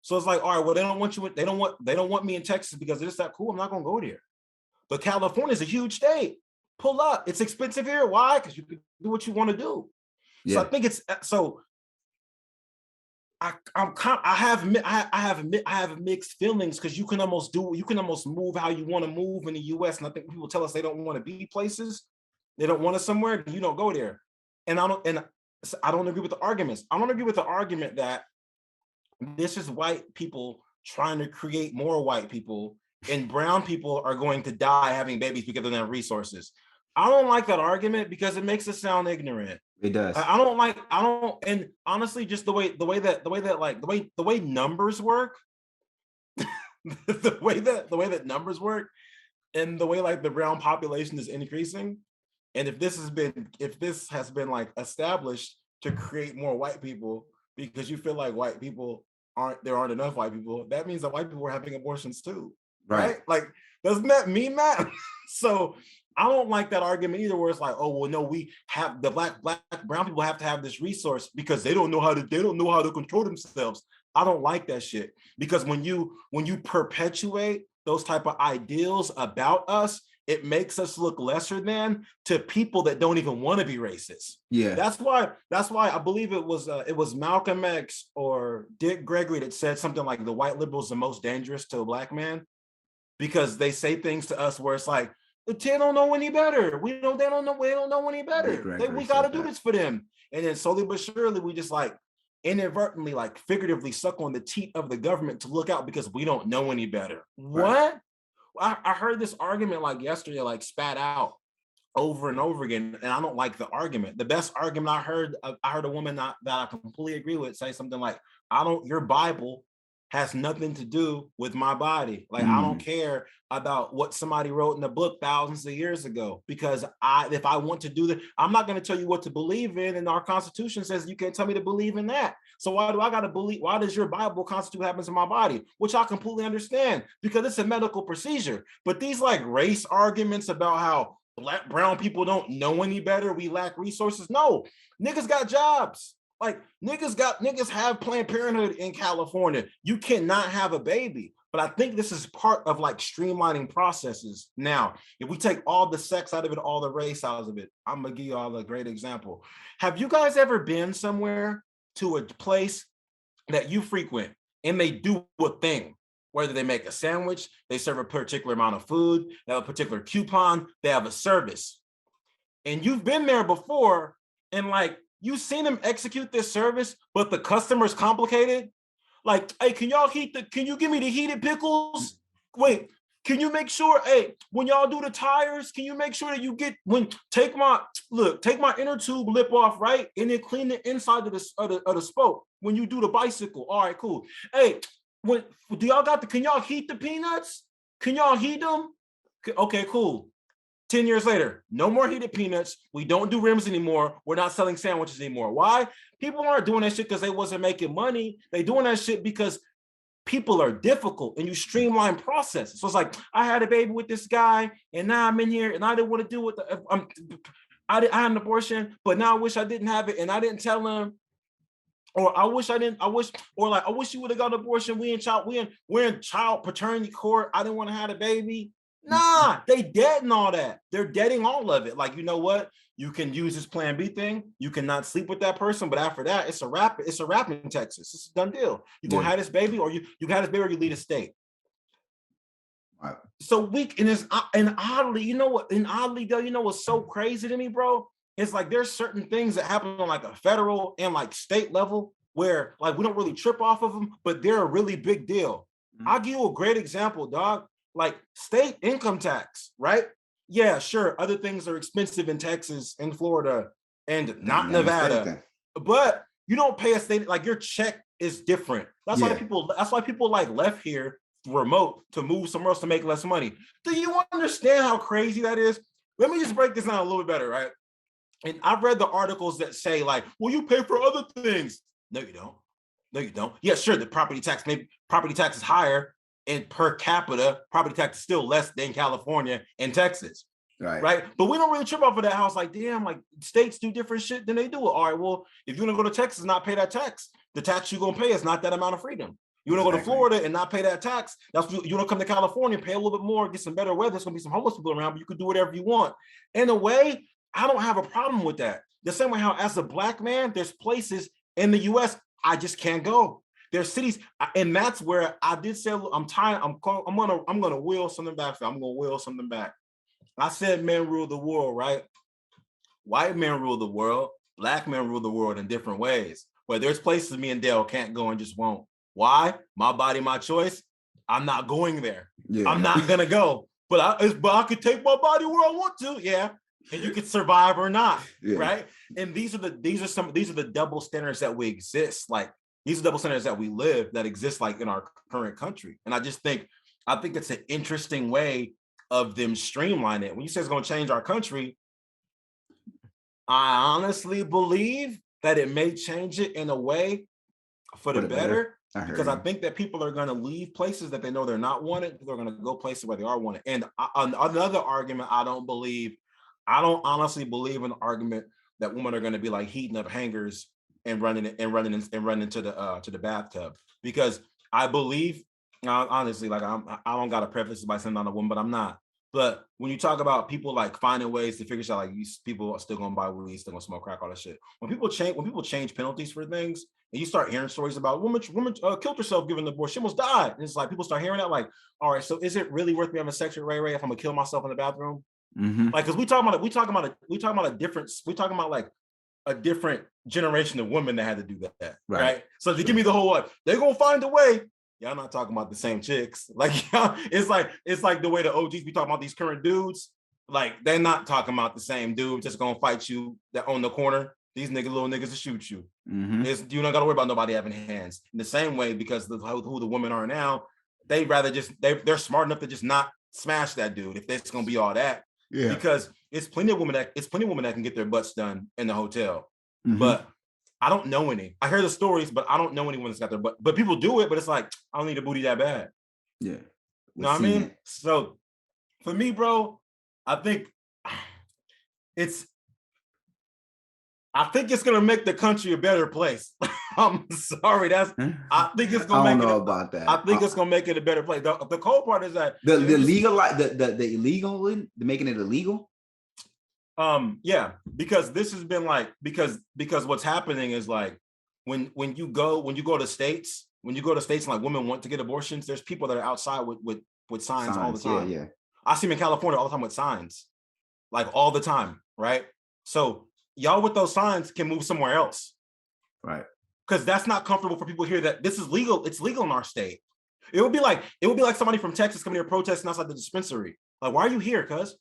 So it's like, all right, well, they don't want me in Texas because it's that cool. I'm not gonna go there. But California is a huge state. Pull up. It's expensive here. Why? Because you can do what you want to do. Yeah. So I think it's so. I have mixed feelings because you can almost move how you want to move in the U.S. And I think people tell us they don't want to be places, they don't want us somewhere, you don't go there. And I don't agree with the arguments. I don't agree with the argument that this is white people trying to create more white people and brown people are going to die having babies because they don't have resources. I don't like that argument because it makes us sound ignorant. It does. And honestly, just the way numbers work, the way that numbers work, and the way like the brown population is increasing, and if this has been like established to create more white people because you feel like there aren't enough white people, that means that white people are having abortions too, right? Like, doesn't that mean that? So I don't like that argument either, where it's like, oh well, no, we have the brown people have to have this resource because they don't know how to control themselves. I don't like that shit because when you perpetuate those type of ideals about us, it makes us look lesser than to people that don't even want to be racist. Yeah, that's why I believe it was Malcolm X or Dick Gregory that said something like the white liberal is the most dangerous to a black man because they say things to us where it's like, they don't know any better. They don't know any better. We got to do this for them. And then slowly but surely, we just like inadvertently, like figuratively suck on the teat of the government to look out because we don't know any better. Right. What? I heard this argument like yesterday, like spat out over and over again. And I don't like the argument. The best argument I heard a woman that I completely agree with say something like, your Bible has nothing to do with my body. Like, I don't care about what somebody wrote in the book thousands of years ago, because if I want to do that, I'm not going to tell you what to believe in. And our Constitution says you can't tell me to believe in that. So why do I got to believe? Why does your Bible constitute what happens in my body? Which I completely understand because it's a medical procedure. But these like race arguments about how brown people don't know any better. We lack resources. No, niggas got jobs. Like niggas have Planned Parenthood in California. You cannot have a baby. But I think this is part of like streamlining processes. Now, if we take all the sex out of it, all the race out of it, I'm gonna give you all a great example. Have you guys ever been somewhere to a place that you frequent and they do a thing? Whether they make a sandwich, they serve a particular amount of food, they have a particular coupon, they have a service. And you've been there before and like you've seen them execute this service, but the customer's complicated. Like, hey, can you give me the heated pickles? Wait, can you make sure, hey, when y'all do the tires, can you make sure that you take my inner tube lip off, right? And then clean the inside of the spoke when you do the bicycle. All right, cool. Hey, can y'all heat the peanuts? Can y'all heat them? Okay, cool. 10 years later, no more heated peanuts. We don't do rims anymore. We're not selling sandwiches anymore. Why? People aren't doing that shit because they wasn't making money. They doing that shit because people are difficult and you streamline processes. So it's like, I had a baby with this guy and now I'm in here and I didn't want to do it. I had an abortion, but now I wish I didn't have it and I didn't tell him. Or I wish you would have got an abortion. We're in child paternity court. I didn't want to have a baby. Nah, they deading all that. They're deading all of it. Like, you know what? You can use this Plan B thing. You cannot sleep with that person, but after that, it's a wrap. It's a wrap in Texas. It's a done deal. You gonna have this baby, or you have this baby, or you leave the state. Right. So oddly, you know what? And oddly, though, you know what's so crazy to me, bro? It's like there's certain things that happen on like a federal and like state level where like we don't really trip off of them, but they're a really big deal. I'll give you a great example, dog. Like state income tax, right? Yeah, sure. Other things are expensive in Texas and Florida and not Nevada, but you don't pay a state, like your check is different. That's why people like left here remote to move somewhere else to make less money. Do you understand how crazy that is? Let me just break this down a little bit better, right? And I've read the articles that say like, well, you pay for other things. No, you don't. No, you don't. Yeah, sure. The property tax is higher. And per capita, property tax is still less than California and Texas. Right. But we don't really trip off of that house. Like, damn, like states do different shit than they do. All right, well, if you want to go to Texas and not pay that tax, the tax you're going to pay is not that amount of freedom. You want to go to Florida and not pay that tax. You want to come to California, pay a little bit more, get some better weather. There's going to be some homeless people around, but you can do whatever you want. In a way, I don't have a problem with that. The same way how as a Black man, there's places in the US I just can't go. There's cities, and that's where I did say, I'm tired. I'm gonna wheel something back. I'm gonna wheel something back. I said men rule the world, right? White men rule the world. Black men rule the world in different ways. But there's places me and Dell can't go and just won't. Why? My body, my choice. I'm not going there. Yeah. I'm not gonna go. But I could take my body where I want to. Yeah. And you could survive or not, right? And these are the double standards that we exist. Like, these are double standards that we live, that exist like in our current country. And I think it's an interesting way of them streamline it. When you say it's going to change our country, I honestly believe that it may change it in a way for the better. Because I think that people are going to leave places that they know they're not wanted. They're going to go places where they are wanted. And another argument, I don't honestly believe in the argument that women are going to be like heating up hangers and running into the bathtub, because I believe, honestly, like I don't got to preface by saying I'm a woman, but I'm not. But when you talk about people like finding ways to figure out like these people are still gonna buy weed, still gonna smoke crack, all that shit. When people change penalties for things, and you start hearing stories about woman killed herself giving the abortion, she almost died. And it's like people start hearing that, like, all right, so is it really worth me having sex with Ray Ray if I'm gonna kill myself in the bathroom? Mm-hmm. Like, because we talking about like a different generation of women that had to do that, right? So if you give me the whole what, they're gonna find a way. Y'all not talking about the same chicks. Like, it's like the way the OGs be talking about these current dudes. Like, they're not talking about the same dude just gonna fight you that on the corner. These little niggas to shoot you. Mm-hmm. You don't gotta worry about nobody having hands. In the same way, because who the women are now, they're smart enough to just not smash that dude if it's gonna be all that. Yeah. Because it's plenty of women that can get their butts done in the hotel. Mm-hmm. But I don't know any. I hear the stories, but I don't know anyone that's got their butt. But people do it, but it's like, I don't need a booty that bad. Yeah. You know what I mean? So for me, bro, I think it's I think it's gonna make the country a better place. I'm sorry, I think it's gonna I don't make it. know about I that. think it's gonna make it a better place. The cold part is that the legal, the illegal, making it illegal. Yeah, because this has been like because what's happening is like when you go to states and like women want to get abortions, there's people that are outside with signs all the time. Yeah. I see them in California all the time with signs, like all the time, right? So y'all with those signs can move somewhere else, right? Because that's not comfortable for people here. That this is legal. It's legal in our state. It would be like somebody from Texas coming here protesting outside the dispensary. Like, why are you here? Cuz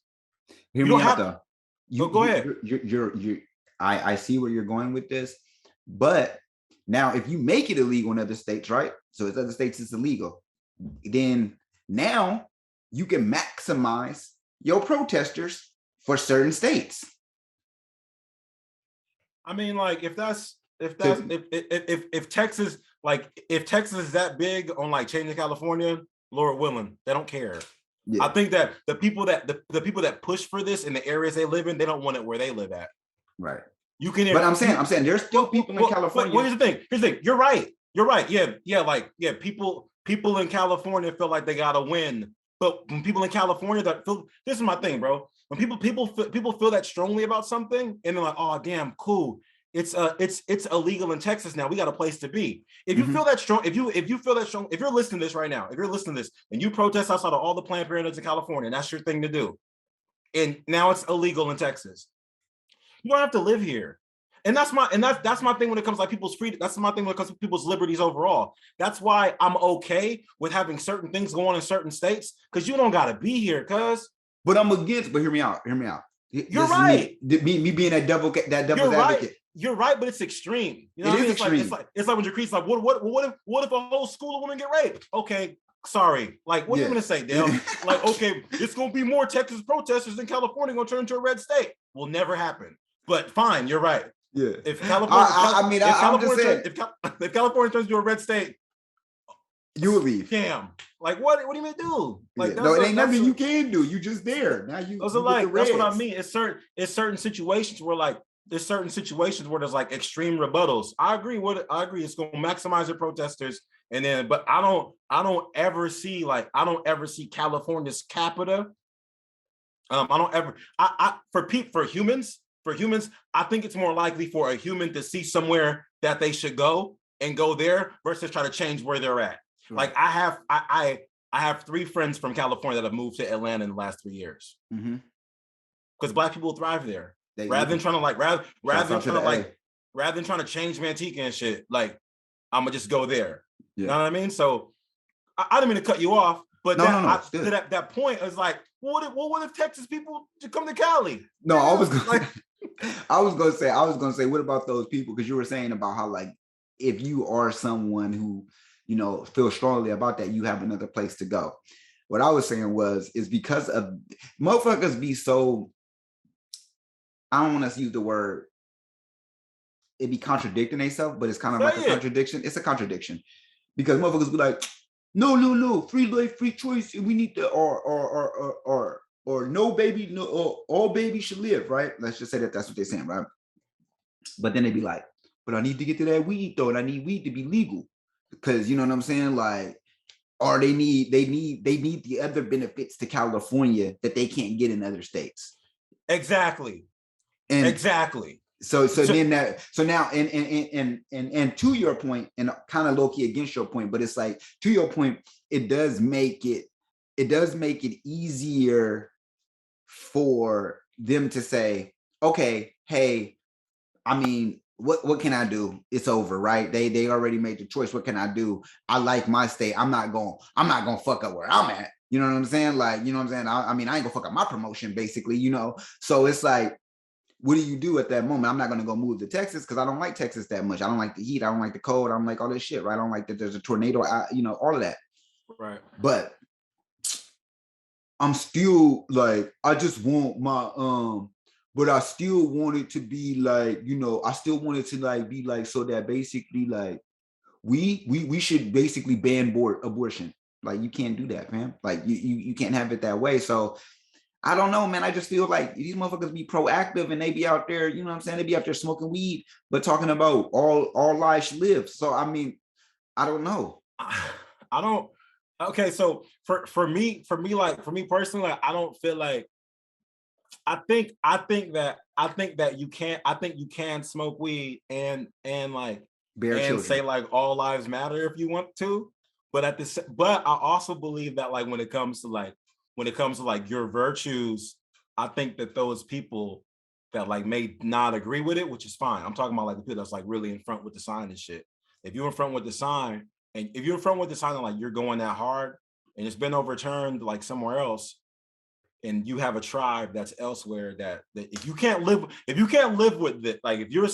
hear me out though. Go ahead. I see where you're going with this, but now if you make it illegal in other states, right? So it's other states it's illegal. Then now you can maximize your protesters for certain states. I mean, like if Texas, like if Texas is that big on like changing California, Lord willing, they don't care. Yeah. I think that the people that push for this in the areas they live in, they don't want it where they live at. Right. You can, but I'm saying there's still people in California. Here's the thing. You're right. Yeah. People in California feel like they gotta win, but when people in California this is my thing, bro. When people feel that strongly about something, and they're like, oh damn, cool. It's illegal in Texas now. We got a place to be. If you feel that strong, if you feel that strong, if you're listening to this right now, if you're listening to this and you protest outside of all the Planned Parenthoods in California, and that's your thing to do, and now it's illegal in Texas, you don't have to live here. And that's my thing when it comes to like people's freedom. That's my thing when it comes to people's liberties overall. That's why I'm okay with having certain things go on in certain states, because you don't gotta be here, cuz. But I'm against. But hear me out. You're right. Me being that devil's advocate. You're right, but it's extreme. You know it is extreme. It's like when Jacquees like, what if a whole school of women get raped? Okay, sorry. Like, what are you gonna say, Dell? Like, okay, it's gonna be more Texas protesters than California gonna turn into a red state. Will never happen. But fine, you're right. Yeah. If California, if California turns into a red state, you will leave. Damn. Like, what are you gonna do? Like, no, it ain't nothing you can do. You just there. Now you. Those are like, that's what I mean. It's certain situations where like there's certain situations where there's like extreme rebuttals. I agree. It's going to maximize the protesters, and then, but I don't ever see California's capita. For humans, I think it's more likely for a human to see somewhere that they should go and go there versus try to change where they're at. Sure. Like I have 3 friends from California that have moved to Atlanta in the last 3 years. Because Black people thrive there. Rather than trying to change Manteca and shit, like I'm gonna just go there. Yeah. You know what I mean? So I didn't mean to cut you off, but that point is like, what if Texas people come to Cali? No, I was gonna say, what about those people? Because you were saying about how like if you are someone who feel strongly about that, you have another place to go. What I was saying is because of motherfuckers be so. I don't want to use the word, it be contradicting themselves, but it's kind of like a contradiction. It's a contradiction because motherfuckers be like, no, free life, free choice. We need to, or no baby, no, or all babies should live, right? Let's just say that's what they're saying, right? But then they be like, but I need to get to that weed though, and I need weed to be legal because you know what I'm saying, like, or they need the other benefits to California that they can't get in other states. Exactly. So now and to your point, and kind of low-key against your point, but it's like to your point, it does make it easier for them to say, okay, hey, I mean, what can I do? It's over, right? They already made the choice. What can I do? I like my state. I'm not gonna fuck up where I'm at. You know what I'm saying? Like, you know what I'm saying? I mean, I ain't gonna fuck up my promotion, basically, So it's like, what do you do at that moment? I'm not gonna go move to Texas because I don't like Texas that much. I don't like the heat. I don't like the cold. I don't like all this shit, right? I don't like that there's a tornado, all of that. Right. But I'm still like, I just want my but I still want it to be like, I still want it to like be like, so that basically like we should basically ban abortion. Like, you can't do that, man. Like you can't have it that way. So I don't know, man. I just feel like these motherfuckers be proactive and they be out there, you know what I'm saying? They be out there smoking weed, but talking about all lives should live. So I mean, I don't know. I don't. Okay, so for me personally, like, I don't feel like. I think that you can't. I think you can smoke weed and like Bear and say children. like all lives matter if you want to, but but I also believe that like when it comes to like your virtues, I think that those people that like may not agree with it, which is fine. I'm talking about like the people that's like really in front with the sign and shit. If you're in front with the sign, and if you're in front with the sign and like you're going that hard and it's been overturned like somewhere else, and you have a tribe that's elsewhere that if you can't live with it, like if you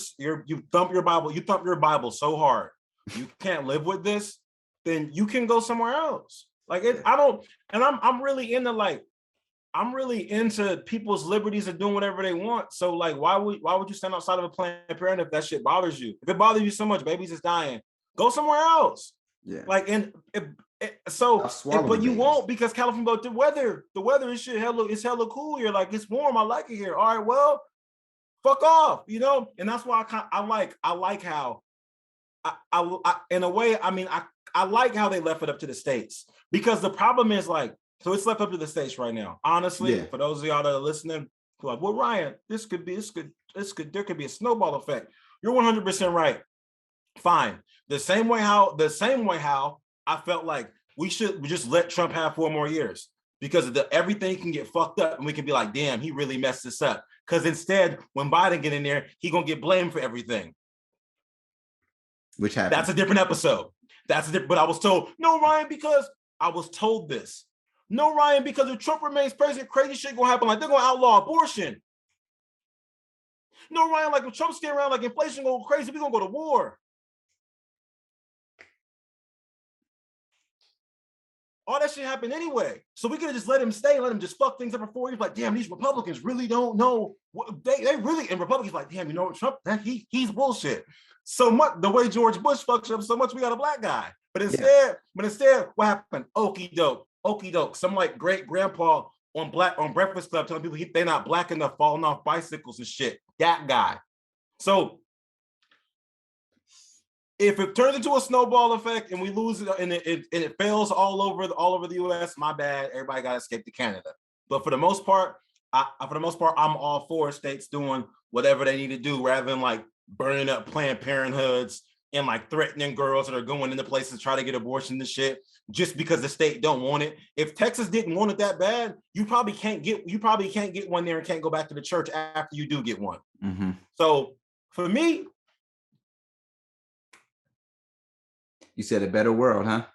thump your Bible so hard you can't live with this, then you can go somewhere else. Like it, Yeah. I don't, and I'm really into like I'm really into people's liberties and doing whatever they want. So like why would you stand outside of a Planned Parenthood if that shit bothers you? If it bothers you so much, babies is dying, go somewhere else. Yeah. Like and Stop swallowing but you babies. won't because California, but the weather is shit hella cool here. Like it's warm. I like it here. All right, well, fuck off, And that's why I like how in a way, I mean, I like how they left it up to the states because the problem is like, so it's left up to the states right now. Honestly, Yeah. for those of y'all that are listening, like, well, Ryan, there could be a snowball effect. You're 100% right. Fine. The same way how I felt like we should just let Trump have 4 more years because everything can get fucked up and we can be like, damn, he really messed this up. Because instead, when Biden get in there, he gonna get blamed for everything. Which happened. That's a different episode. But I was told, no, Ryan, because I was told this. No, Ryan, because if Trump remains president, crazy shit gonna happen. Like they're gonna outlaw abortion. No, Ryan, like if Trump's getting around, like inflation going crazy, we're gonna go to war. All that shit happened anyway. So we could have just let him stay and let him just fuck things up for 4 years. Like, damn, these Republicans really don't know. They really, and Republicans like, damn, Trump, he's bullshit. So much, the way George Bush fucked up so much, we got a black guy. But instead, what happened? Okey doke. Some like great grandpa on Breakfast Club telling people they're not black enough, falling off bicycles and shit. That guy. So if it turns into a snowball effect and we lose it and it fails all over the U.S., my bad. Everybody got to escape to Canada. But for the most part, I'm all for states doing whatever they need to do rather than like burning up Planned Parenthoods and like threatening girls that are going into places to try to get abortion and shit just because the state don't want it. If Texas didn't want it that bad, you probably can't get one there and can't go back to the church after you do get one. Mm-hmm. So for me, you said a better world, huh?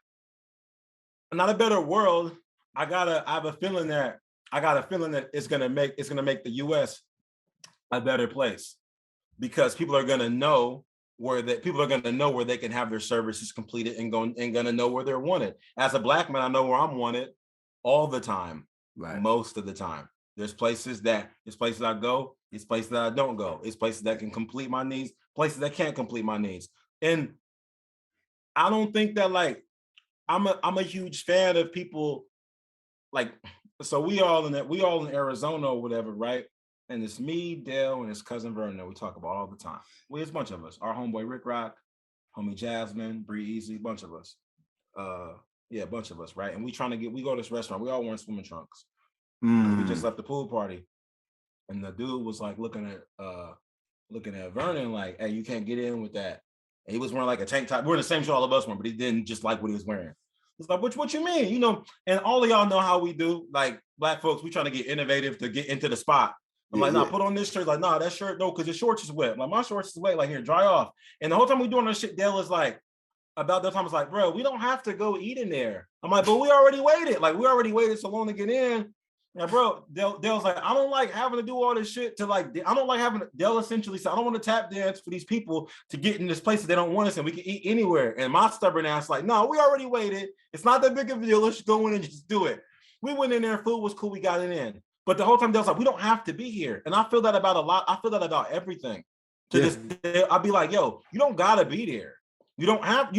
Not a better world. I have a feeling that it's gonna make the U.S. a better place because people are gonna know where they can have their services completed and gonna know where they're wanted. As a black man, I know where I'm wanted all the time, right? Most of the time. There's places I go, it's places that I don't go, it's places that can complete my needs, places that can't complete my needs, and I don't think that like I'm a huge fan of people like, so we all in Arizona or whatever, right? And it's me, Dell, and his cousin Vernon that we talk about all the time. It's a bunch of us. Our homeboy Rick Rock, homie Jasmine, Bree Easy, a bunch of us. A bunch of us, right? And we go to this restaurant. We all wearing swimming trunks. We just left the pool party. And the dude was like looking at Vernon like, hey, you can't get in with that. And he was wearing like a tank top. We're in the same shirt all of us wearing, but he didn't just like what he was wearing. It's like, what you mean? And all of y'all know how we do. Like black folks, we trying to get innovative to get into the spot. I'm like, nah, put on this shirt. Like, nah, that shirt, no, because your shorts is wet. I'm like, my shorts is wet. Like, here, dry off. And the whole time we doing this shit, Dale is like, about that time, it's like, bro, we don't have to go eat in there. I'm like, but we already waited. Like, we already waited so long to get in. Yeah, bro, Dell's like, I don't like having to do all this shit to like, I don't like having, Dell essentially said, I don't want to tap dance for these people to get in this place that they don't want us and we can eat anywhere. And my stubborn ass like, no, we already waited. It's not that big of a deal. Let's go in and just do it. We went in there, food was cool, we got it in. But the whole time Dell's like, we don't have to be here. And I feel that about a lot. I feel that about everything. To this day, I'll be like, yo, you don't gotta be there. You don't have,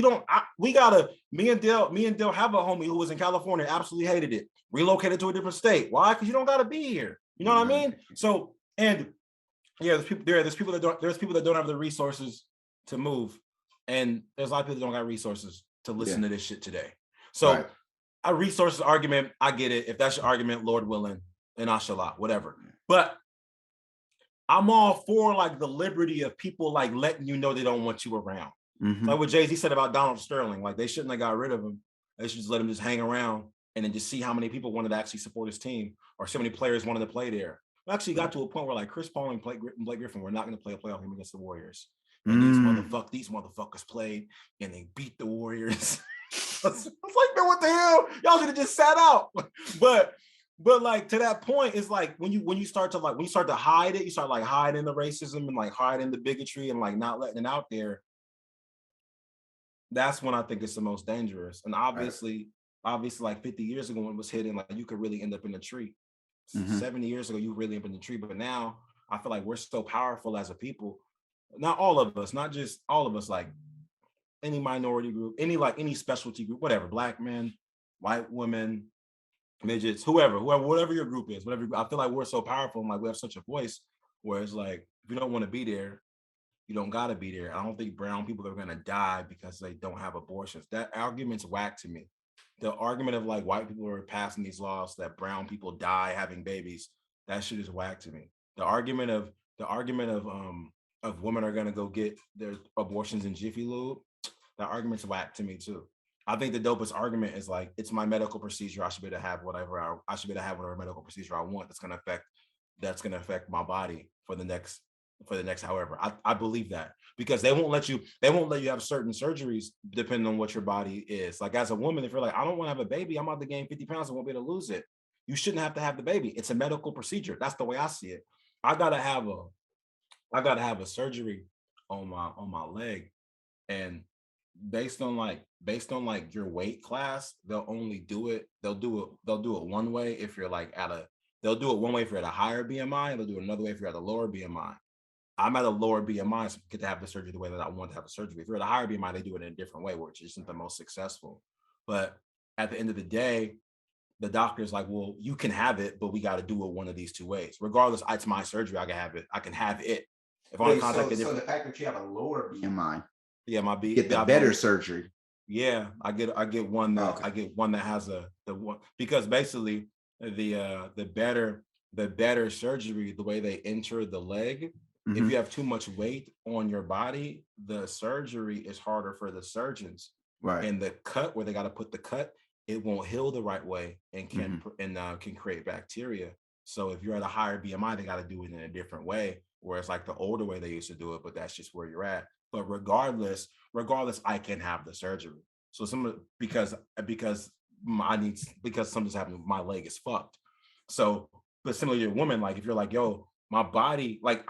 me and Dell have a homie who was in California, absolutely hated it, relocated to a different state. Why? Because you don't gotta be here. You know what I mean? So, and yeah, there's people that don't have the resources to move. And there's a lot of people that don't got resources to listen to this shit today. So a resources argument, I get it. If that's your argument, Lord willing, and Ashallah, whatever. But I'm all for like the liberty of people like letting you know they don't want you around. Like what Jay-Z said about Donald Sterling, like they shouldn't have got rid of him. They should just let him just hang around and then just see how many people wanted to actually support his team or so many players wanted to play there. We actually got to a point where like Chris Paul and Blake Griffin were not going to play a playoff game against the Warriors. And these motherfuckers played and they beat the Warriors. I was like, man, what the hell? Y'all should have just sat out. But like to that point, it's like when you start to hide it, you start like hiding the racism and like hiding the bigotry and like not letting it out there. That's when I think it's the most dangerous. And obviously like 50 years ago when it was hidden, like you could really end up in a tree. 70 years ago, you really end up in the tree. But now I feel like we're so powerful as a people. Not all of us, not just all of us, like any minority group, any specialty group, whatever, Black men, white women, midgets, whatever your group is, whatever. I feel like we're so powerful and like we have such a voice where it's like, if you don't want to be there, you don't gotta be there. I don't think brown people are gonna die because they don't have abortions. That argument's whack to me. The argument of like white people are passing these laws that brown people die having babies, that shit is whack to me. The argument of women are gonna go get their abortions in Jiffy Lube, that argument's whack to me too. I think the dopest argument is like, it's my medical procedure. I should be able to have whatever medical procedure I want that's gonna affect my body for the next however. I believe that because they won't let you have certain surgeries depending on what your body is. Like as a woman, if you're like, I don't want to have a baby, I'm about to gain 50 pounds and won't be able to lose it. You shouldn't have to have the baby. It's a medical procedure. That's the way I see it. I gotta have a surgery on my leg, and based on like your weight class, they'll do it one way if you're like they'll do it one way if you're at a higher BMI, and they'll do it another way if you're at a lower BMI. I'm at a lower BMI, so I get to have the surgery the way that I want to have the surgery. If you're at a higher BMI, they do it in a different way, which isn't the most successful. But at the end of the day, the doctor's like, well, you can have it, but we got to do it one of these two ways. Regardless, it's my surgery. I can have it. I can have it. If I contact so the fact that you have a lower BMI, you get the better surgery. Yeah, I get one that I get one that has the one, because basically the better surgery, the way they enter the leg. If you have too much weight on your body, the surgery is harder for the surgeons. Right. And the cut, where they got to put the cut, it won't heal the right way and can create bacteria. So if you're at a higher BMI, they got to do it in a different way. Whereas like the older way they used to do it, but that's just where you're at. But regardless, I can have the surgery. So because something's happening, my leg is fucked. So, but similarly to a woman, like if you're like, yo, my body, like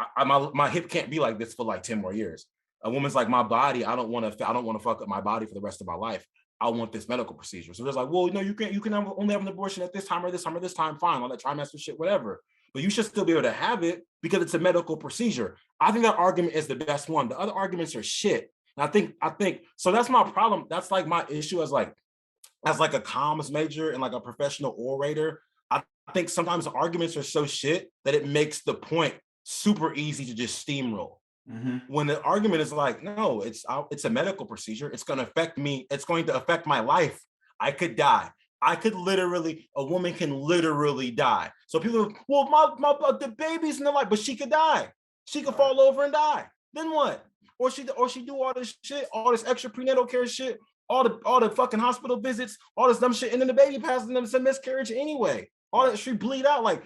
my hip can't be like this for like 10 more years. A woman's like, my body, I don't want to fuck up my body for the rest of my life. I want this medical procedure. So there's like, well, no, you can only have an abortion at this time or this time or this time. Fine, all that trimester shit, whatever. But you should still be able to have it because it's a medical procedure. I think that argument is the best one. The other arguments are shit. And I think so. That's my problem. That's like my issue as like a comms major and like a professional orator. I think sometimes the arguments are so shit that it makes the point super easy to just steamroll. When the argument is like, no, it's a medical procedure. It's going to affect me. It's going to affect my life. I could die. A woman can literally die. So people, well, the baby's in the life, but she could die. She could fall over and die. Then what? Or she do all this shit, all this extra prenatal care shit, all the fucking hospital visits, all this dumb shit, and then the baby passes and it's a miscarriage anyway. All that she bleed out. Like,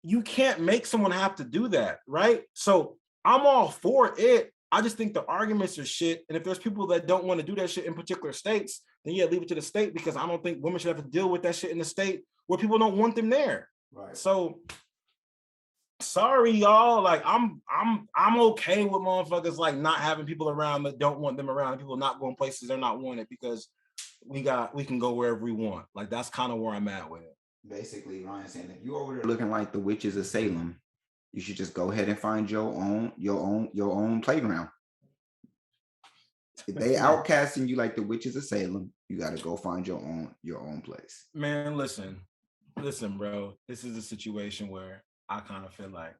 you can't make someone have to do that, right? So I'm all for it. I just think the arguments are shit. And if there's people that don't want to do that shit in particular states, then yeah, leave it to the state, because I don't think women should have to deal with that shit in the state where people don't want them there. Right. So sorry, y'all. Like I'm okay with motherfuckers like not having people around that don't want them around, people not going places they're not wanted, because we can go wherever we want. Like that's kind of where I'm at with it. Basically, Ryan saying if you over there looking like the witches of Salem, you should just go ahead and find your own playground. If they Man, outcasting you like the witches of Salem, you got to go find your own place. man, listen, bro. This is a situation where I kind of feel like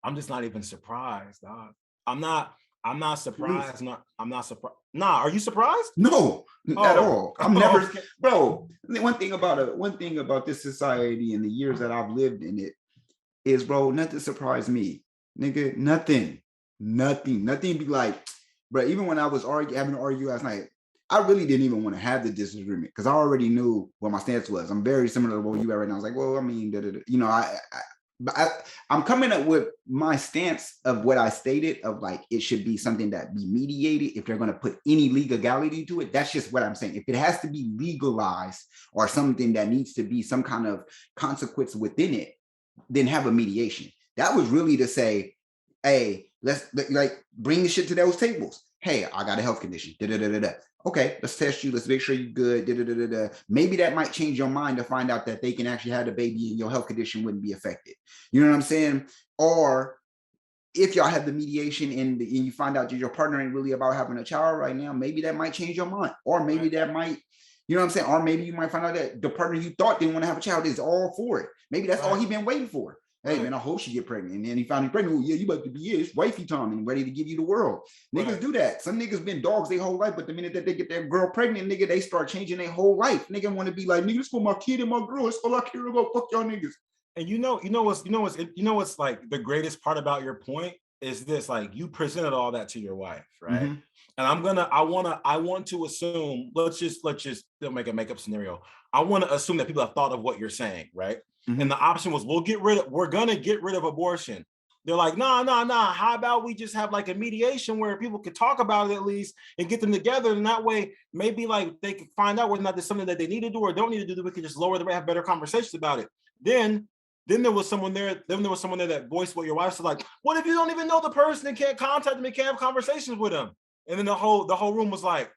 I'm just not even surprised, dog. I'm not. I'm not Please. surprised. I'm not surprised. Nah, are you surprised? No, at Oh, all. I'm oh, never, okay. bro. One thing about this society and the years that I've lived in it is, bro, nothing surprised me, nigga. Nothing be like, bro. Even when I was having to argue last night, I really didn't even want to have the disagreement because I already knew what my stance was. I'm very similar to what you are right now. I was like, well, I mean, you know, I'm coming up with my stance of what I stated of like it should be something that be mediated if they're going to put any legality to it. That's just what I'm saying. If it has to be legalized or something that needs to be some kind of consequence within it, then have a mediation. That was really to say, hey, let's like bring the shit to those tables. Hey, I got a health condition. Da, da, da, da, da. Okay, let's test you. Let's make sure you're good. Da, da, da, da, da. Maybe that might change your mind to find out that they can actually have the baby and your health condition wouldn't be affected. You know what I'm saying? Or if y'all have the mediation and you find out that your partner ain't really about having a child right now, maybe that might change your mind. Or maybe that might, you know what I'm saying? Or maybe you might find out that the partner you thought didn't want to have a child is all for it. Maybe that's all he been waiting for. Hey, man, I hope she get pregnant. And then he finally pregnant. Oh, yeah, you about to be his wifey time and ready to give you the world. Niggas do that. Some niggas been dogs their whole life, but the minute that they get that girl pregnant, nigga, they start changing their whole life. Nigga want to be like, nigga, this for my kid and my girl. It's all I care about. Fuck y'all niggas. And what's like the greatest part about your point is this: like you presented all that to your wife, right? Mm-hmm. And I want to assume. Let's just make a makeup scenario. I want to assume that people have thought of what you're saying, right? Mm-hmm. And the option was, we're gonna get rid of abortion. They're like, nah. How about we just have like a mediation where people could talk about it at least and get them together, and that way maybe like they could find out whether or not there's something that they need to do or don't need to do. We could just lower the rate, have better conversations about it. Then there was someone there. Then there was someone there that voiced what your wife said. Like, what if you don't even know the person and can't contact them and can't have conversations with them? And then the whole room was like,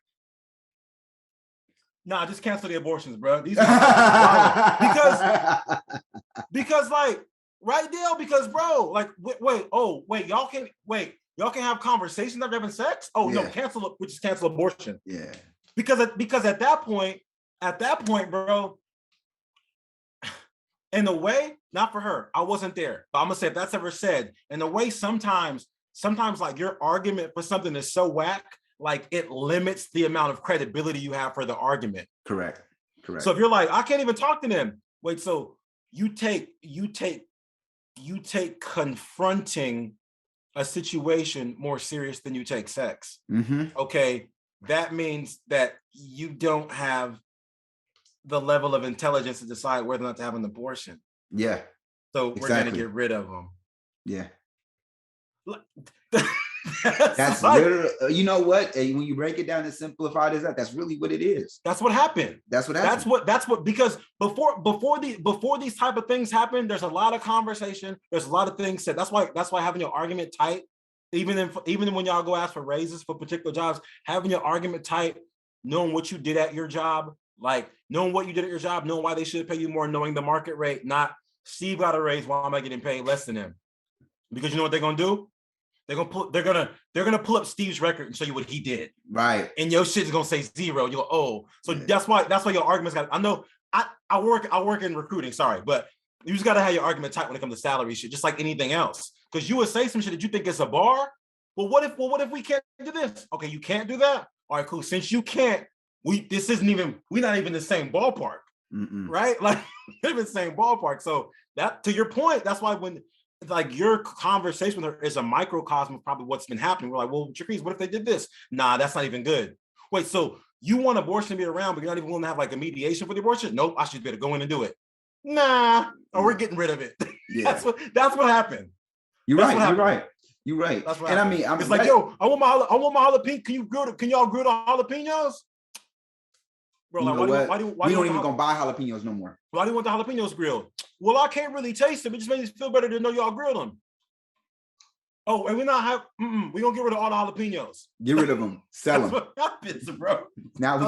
nah, just cancel the abortions, bro. These because like right, Dale. Because bro, like y'all can have conversations after having sex. Oh no, cancel it. We just cancel abortion. Yeah. Because at that point, bro. In a way, not for her. I wasn't there. But I'm gonna say if that's ever said, in a way, sometimes like your argument for something is so whack, like it limits the amount of credibility you have for the argument. Correct. So if you're like, I can't even talk to them. Wait, so you take confronting a situation more serious than you take sex. Mm-hmm. Okay, that means that you don't have the level of intelligence to decide whether or not to have an abortion. Yeah. So we're going to get rid of them. Yeah. That's like, literally, you know what? When you break it down and simplify it as that's really what it is. That's what happened. That's what, because before these type of things happen, there's a lot of conversation. There's a lot of things said. That's why having your argument tight, even when y'all go ask for raises for particular jobs, having your argument tight, knowing what you did at your job, like knowing what you did at your job, knowing why they should pay you more, knowing the market rate, not Steve got a raise, why am I getting paid less than him? Because you know what they're gonna do? They're gonna pull up Steve's record and show you what he did. Right. And your shit's gonna say zero. You're like, oh, so that's why your arguments got. I know I work in recruiting, sorry, but you just gotta have your argument tight when it comes to salary shit, just like anything else. Because you would say some shit that you think is a bar. Well, what if we can't do this? Okay, you can't do that. All right, cool. Since you can't, we're not even the same ballpark. Mm-mm. Right? Like we're in the same ballpark. So that, to your point, that's why when like your conversation with her is a microcosm of probably what's been happening. We're like, well, Jaquise, what if they did this? Nah, that's not even good. Wait, so you want abortion to be around, but you're not even willing to have like a mediation for the abortion? Nope, I should better go in and do it. Nah, or we're getting rid of it. Yeah. that's what happened. You're right. That's what happened. I mean, it's like, yo, I want my jalapeno. Can y'all grill the jalapenos? Bro, you like, why we don't even gonna buy jalapenos no more. Why do you want the jalapenos grilled? Well, I can't really taste them. It just makes me feel better to know y'all grilled them. Oh, and we're gonna get rid of all the jalapenos. Get rid of them. Sell them. That's what happens, bro. Now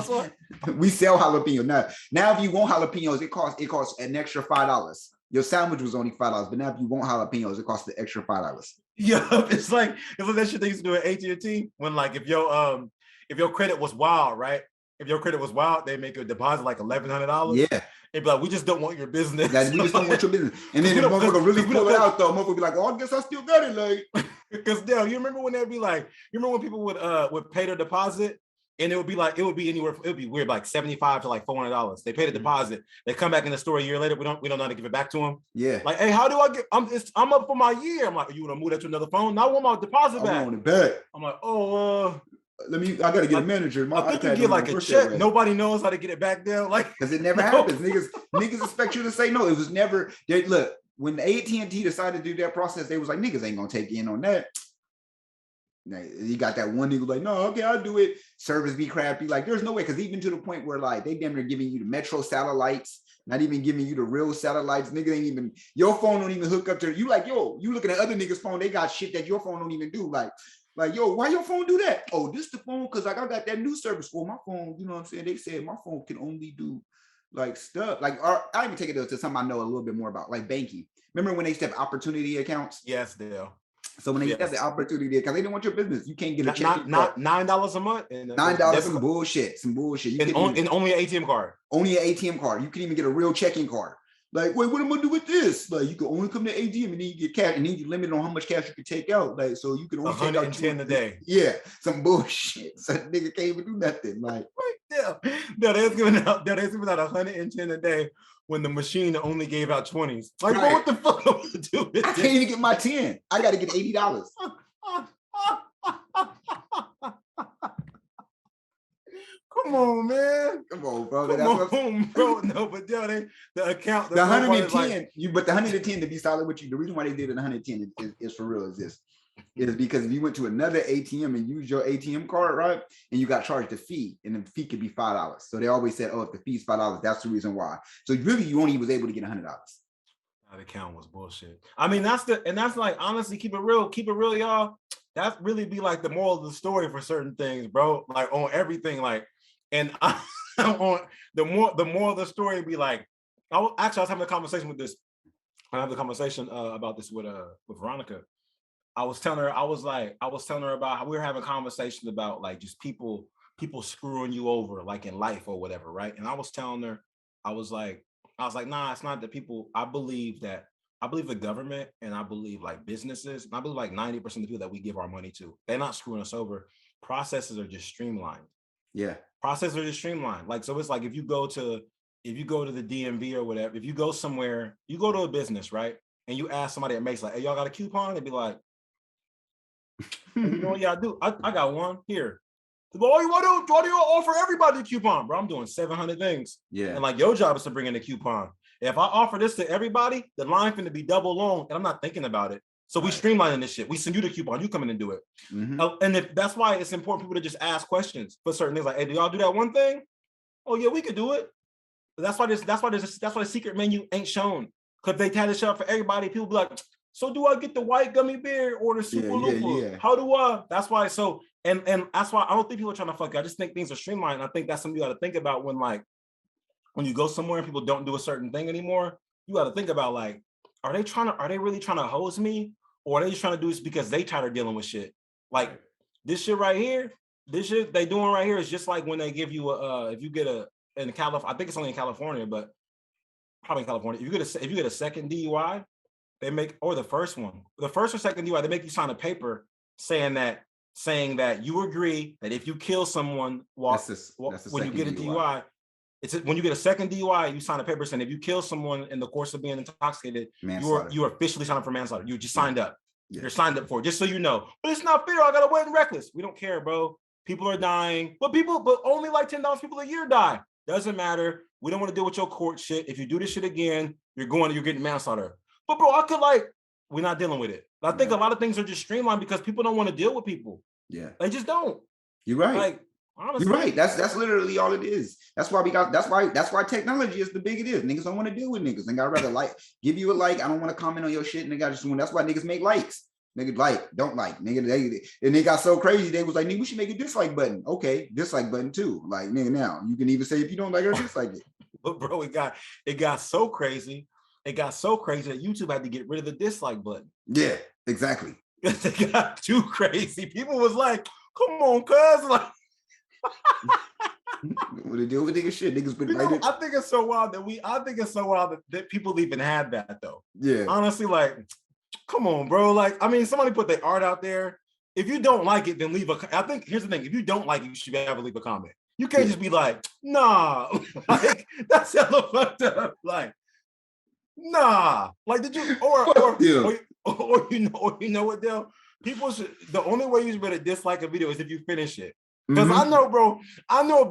we sell jalapenos. Now if you want jalapenos, it costs an extra $5. Your sandwich was only $5, but now if you want jalapenos, it costs the extra $5. Yeah, it's like that shit they used to do at AT&T when like if your if your credit was wild, right? If your credit was wild, they make a deposit like $1,100. Yeah. They'd be like, we just don't want your business. We just don't want your business. And then the motherfucker really pull it out though. Motherfucker be like, oh, I guess I still got it. Like, because Dell, you remember when they'd be like, you remember when people would pay their deposit and it would be anywhere, it would be weird, like $75 to like $400. They pay the deposit. They come back in the store a year later. We don't know how to give it back to them. Yeah. Like, hey, how do I get? I'm up for my year. I'm like, you want to move that to another phone? Now I want my deposit back. I want it back. I'm like, I gotta get a manager. I think you get like a check. Nobody knows how to get it back there. Like, because it never happens. Niggas expect you to say no. It was never. Look, when AT&T decided to do that process, they was like, niggas ain't gonna take in on that. Now, you got that one nigga like, no, okay, I'll do it. Service be crappy. Like, there's no way. Because even to the point where like they damn near giving you the Metro satellites, not even giving you the real satellites. Nigga ain't even, your phone don't even hook up to you. Like, yo, you looking at other niggas' phone, they got shit that your phone don't even do. Like, yo, why your phone do that? Oh, this the phone because like I got that new service for my phone. You know what I'm saying? They said my phone can only do like stuff. Like, I even take it to something I know a little bit more about, like banking. Remember when they used to have opportunity accounts? Yes, Dale. So when they have the opportunity, because they didn't want your business, you can't get a check. Not $9 a month. $9, some bullshit. And only an ATM card. Only an ATM card. You can even get a real checking card. Like, wait, what am I gonna do with this? Like, you can only come to ATM and then you get cash, and then you limit on how much cash you can take out. Like, so you can only take out 110 a day. Yeah, some bullshit. So nigga can't even do nothing. Like, they're giving out 110 a day when the machine only gave out 20s. Like, right. What the fuck am I gonna do with I can't even get my 10. I got to get $80. Come on, man. Come on, bro. Bro. No, but the account. The 110, but the 110 to be solid with you. The reason why they did it 110 is for real. Is because if you went to another ATM and used your ATM card, right, and you got charged a fee, and the fee could be $5. So they always said, oh, if the fee's $5, that's the reason why. So really, you only was able to get $100. That account was bullshit. I mean, that's like, honestly, keep it real, y'all. That really be like the moral of the story for certain things, bro. Like on everything, like, and on the moral of the story be like, I was having a conversation with this. I had a conversation about this with Veronica. I was telling her about how we were having conversations about like just people screwing you over like in life or whatever, right? And I was telling her, I was like, nah, it's not the people. I believe the government and I believe like businesses, and I believe like 90% of the people that we give our money to, they're not screwing us over. Processes are just streamlined. Yeah. Processes are just streamlined. Like, so it's like if you go to the DMV or whatever, if you go somewhere, you go to a business, right? And you ask somebody that makes like, hey, y'all got a coupon? They'd be like, you know what y'all do? I got one here. Why do you offer everybody a coupon, bro? I'm doing 700 things. Yeah. And like your job is to bring in a coupon. If I offer this to everybody, the line finna be double long, and I'm not thinking about it. So we streamlining this shit. We send you the coupon. You come in and do it. Mm-hmm. And that's why it's important for people to just ask questions for certain things. Like, hey, do y'all do that one thing? Oh yeah, we could do it. But that's why the secret menu ain't shown. Because they had it shut up for everybody. People be like, so do I get the white gummy bear or the super looper? Yeah. How do I? That's why. So and that's why I don't think people are trying to fuck you. I just think things are streamlined. I think that's something you got to think about when you go somewhere and people don't do a certain thing anymore. You got to think about like, are they really trying to hose me, or are they just trying to do this because they tired of dealing with shit? Like this shit right here, this shit they doing right here is just like when they give you if you get in California, I think it's only in California, but probably in California. If you get a second DUI, they make, or the first or second DUI, they make you sign a paper saying that you agree that if you kill someone when you get a DUI, when you get a second DUI, you sign a paper saying if you kill someone in the course of being intoxicated, you're officially signed up for manslaughter. You just signed up. Yeah. You're signed up for it, just so you know. But it's not fair. I got away reckless. We don't care, bro. People are dying, but only like 10,000 people a year die. Doesn't matter. We don't want to deal with your court shit. If you do this shit again, you're getting manslaughter. But bro, we're not dealing with it. I think a lot of things are just streamlined because people don't want to deal with people. Yeah. They just don't. You're right. Like, honestly. You're right. That's literally all it is. That's why technology is the big it is. Niggas don't want to deal with niggas. Nigga, I'd rather give you a like. I don't want to comment on your shit. Nigga, that's why niggas make likes. Nigga like, don't like. Nigga, they got so crazy, they was like, nigga, we should make a dislike button. Okay, dislike button too. Like, nigga, now you can even say if you don't like it or dislike it. But bro, it got so crazy. It got so crazy that YouTube had to get rid of the dislike button. Yeah, exactly. It got too crazy. People was like, come on, cuz. Like, What they do with niggas shit? Niggas been right. I think it's so wild that people even had that though. Yeah. Honestly, like, come on, bro. Like, I mean, somebody put their art out there. If you don't like it, then leave a. I think here's the thing: if you don't like it, you should be able to leave a comment. You can't just be like, nah, like that's hella fucked up. Like, nah, like did you or you know what, Dell? People should. The only way you better dislike a video is if you finish it. Because I know, bro. I know.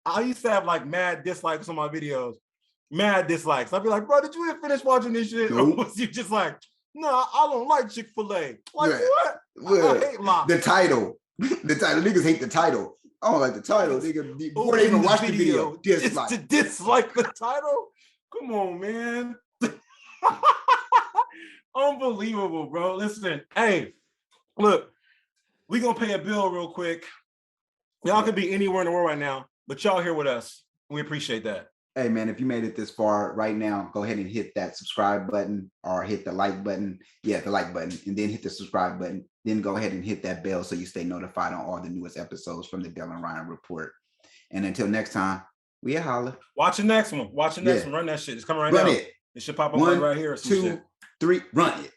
I used to have like mad dislikes on my videos, mad dislikes. I'd be like, bro, did you even finish watching this shit, nope. or was you just like, nah, I don't like Chick-fil-A? Like right. what? Well, I hate lobster. The title. Niggas hate the title. I don't like the title. Nigga, before they even watch the video, dislike. Just to dislike the title? Come on, man. Unbelievable, bro. Listen, hey, look, we gonna pay a bill real quick. Y'all could be anywhere in the world right now, but y'all here with us. We appreciate that. Hey, man, if you made it this far right now, go ahead and hit that subscribe button or hit the like button. Yeah, the like button, and then hit the subscribe button. Then go ahead and hit that bell so you stay notified on all the newest episodes from the Dell and Ryan Report. And until next time, we holla. Watch the next one. Watch the next one. Run that shit. It's coming right now. Run it. It should pop up 1, right here. 2, 3, run it.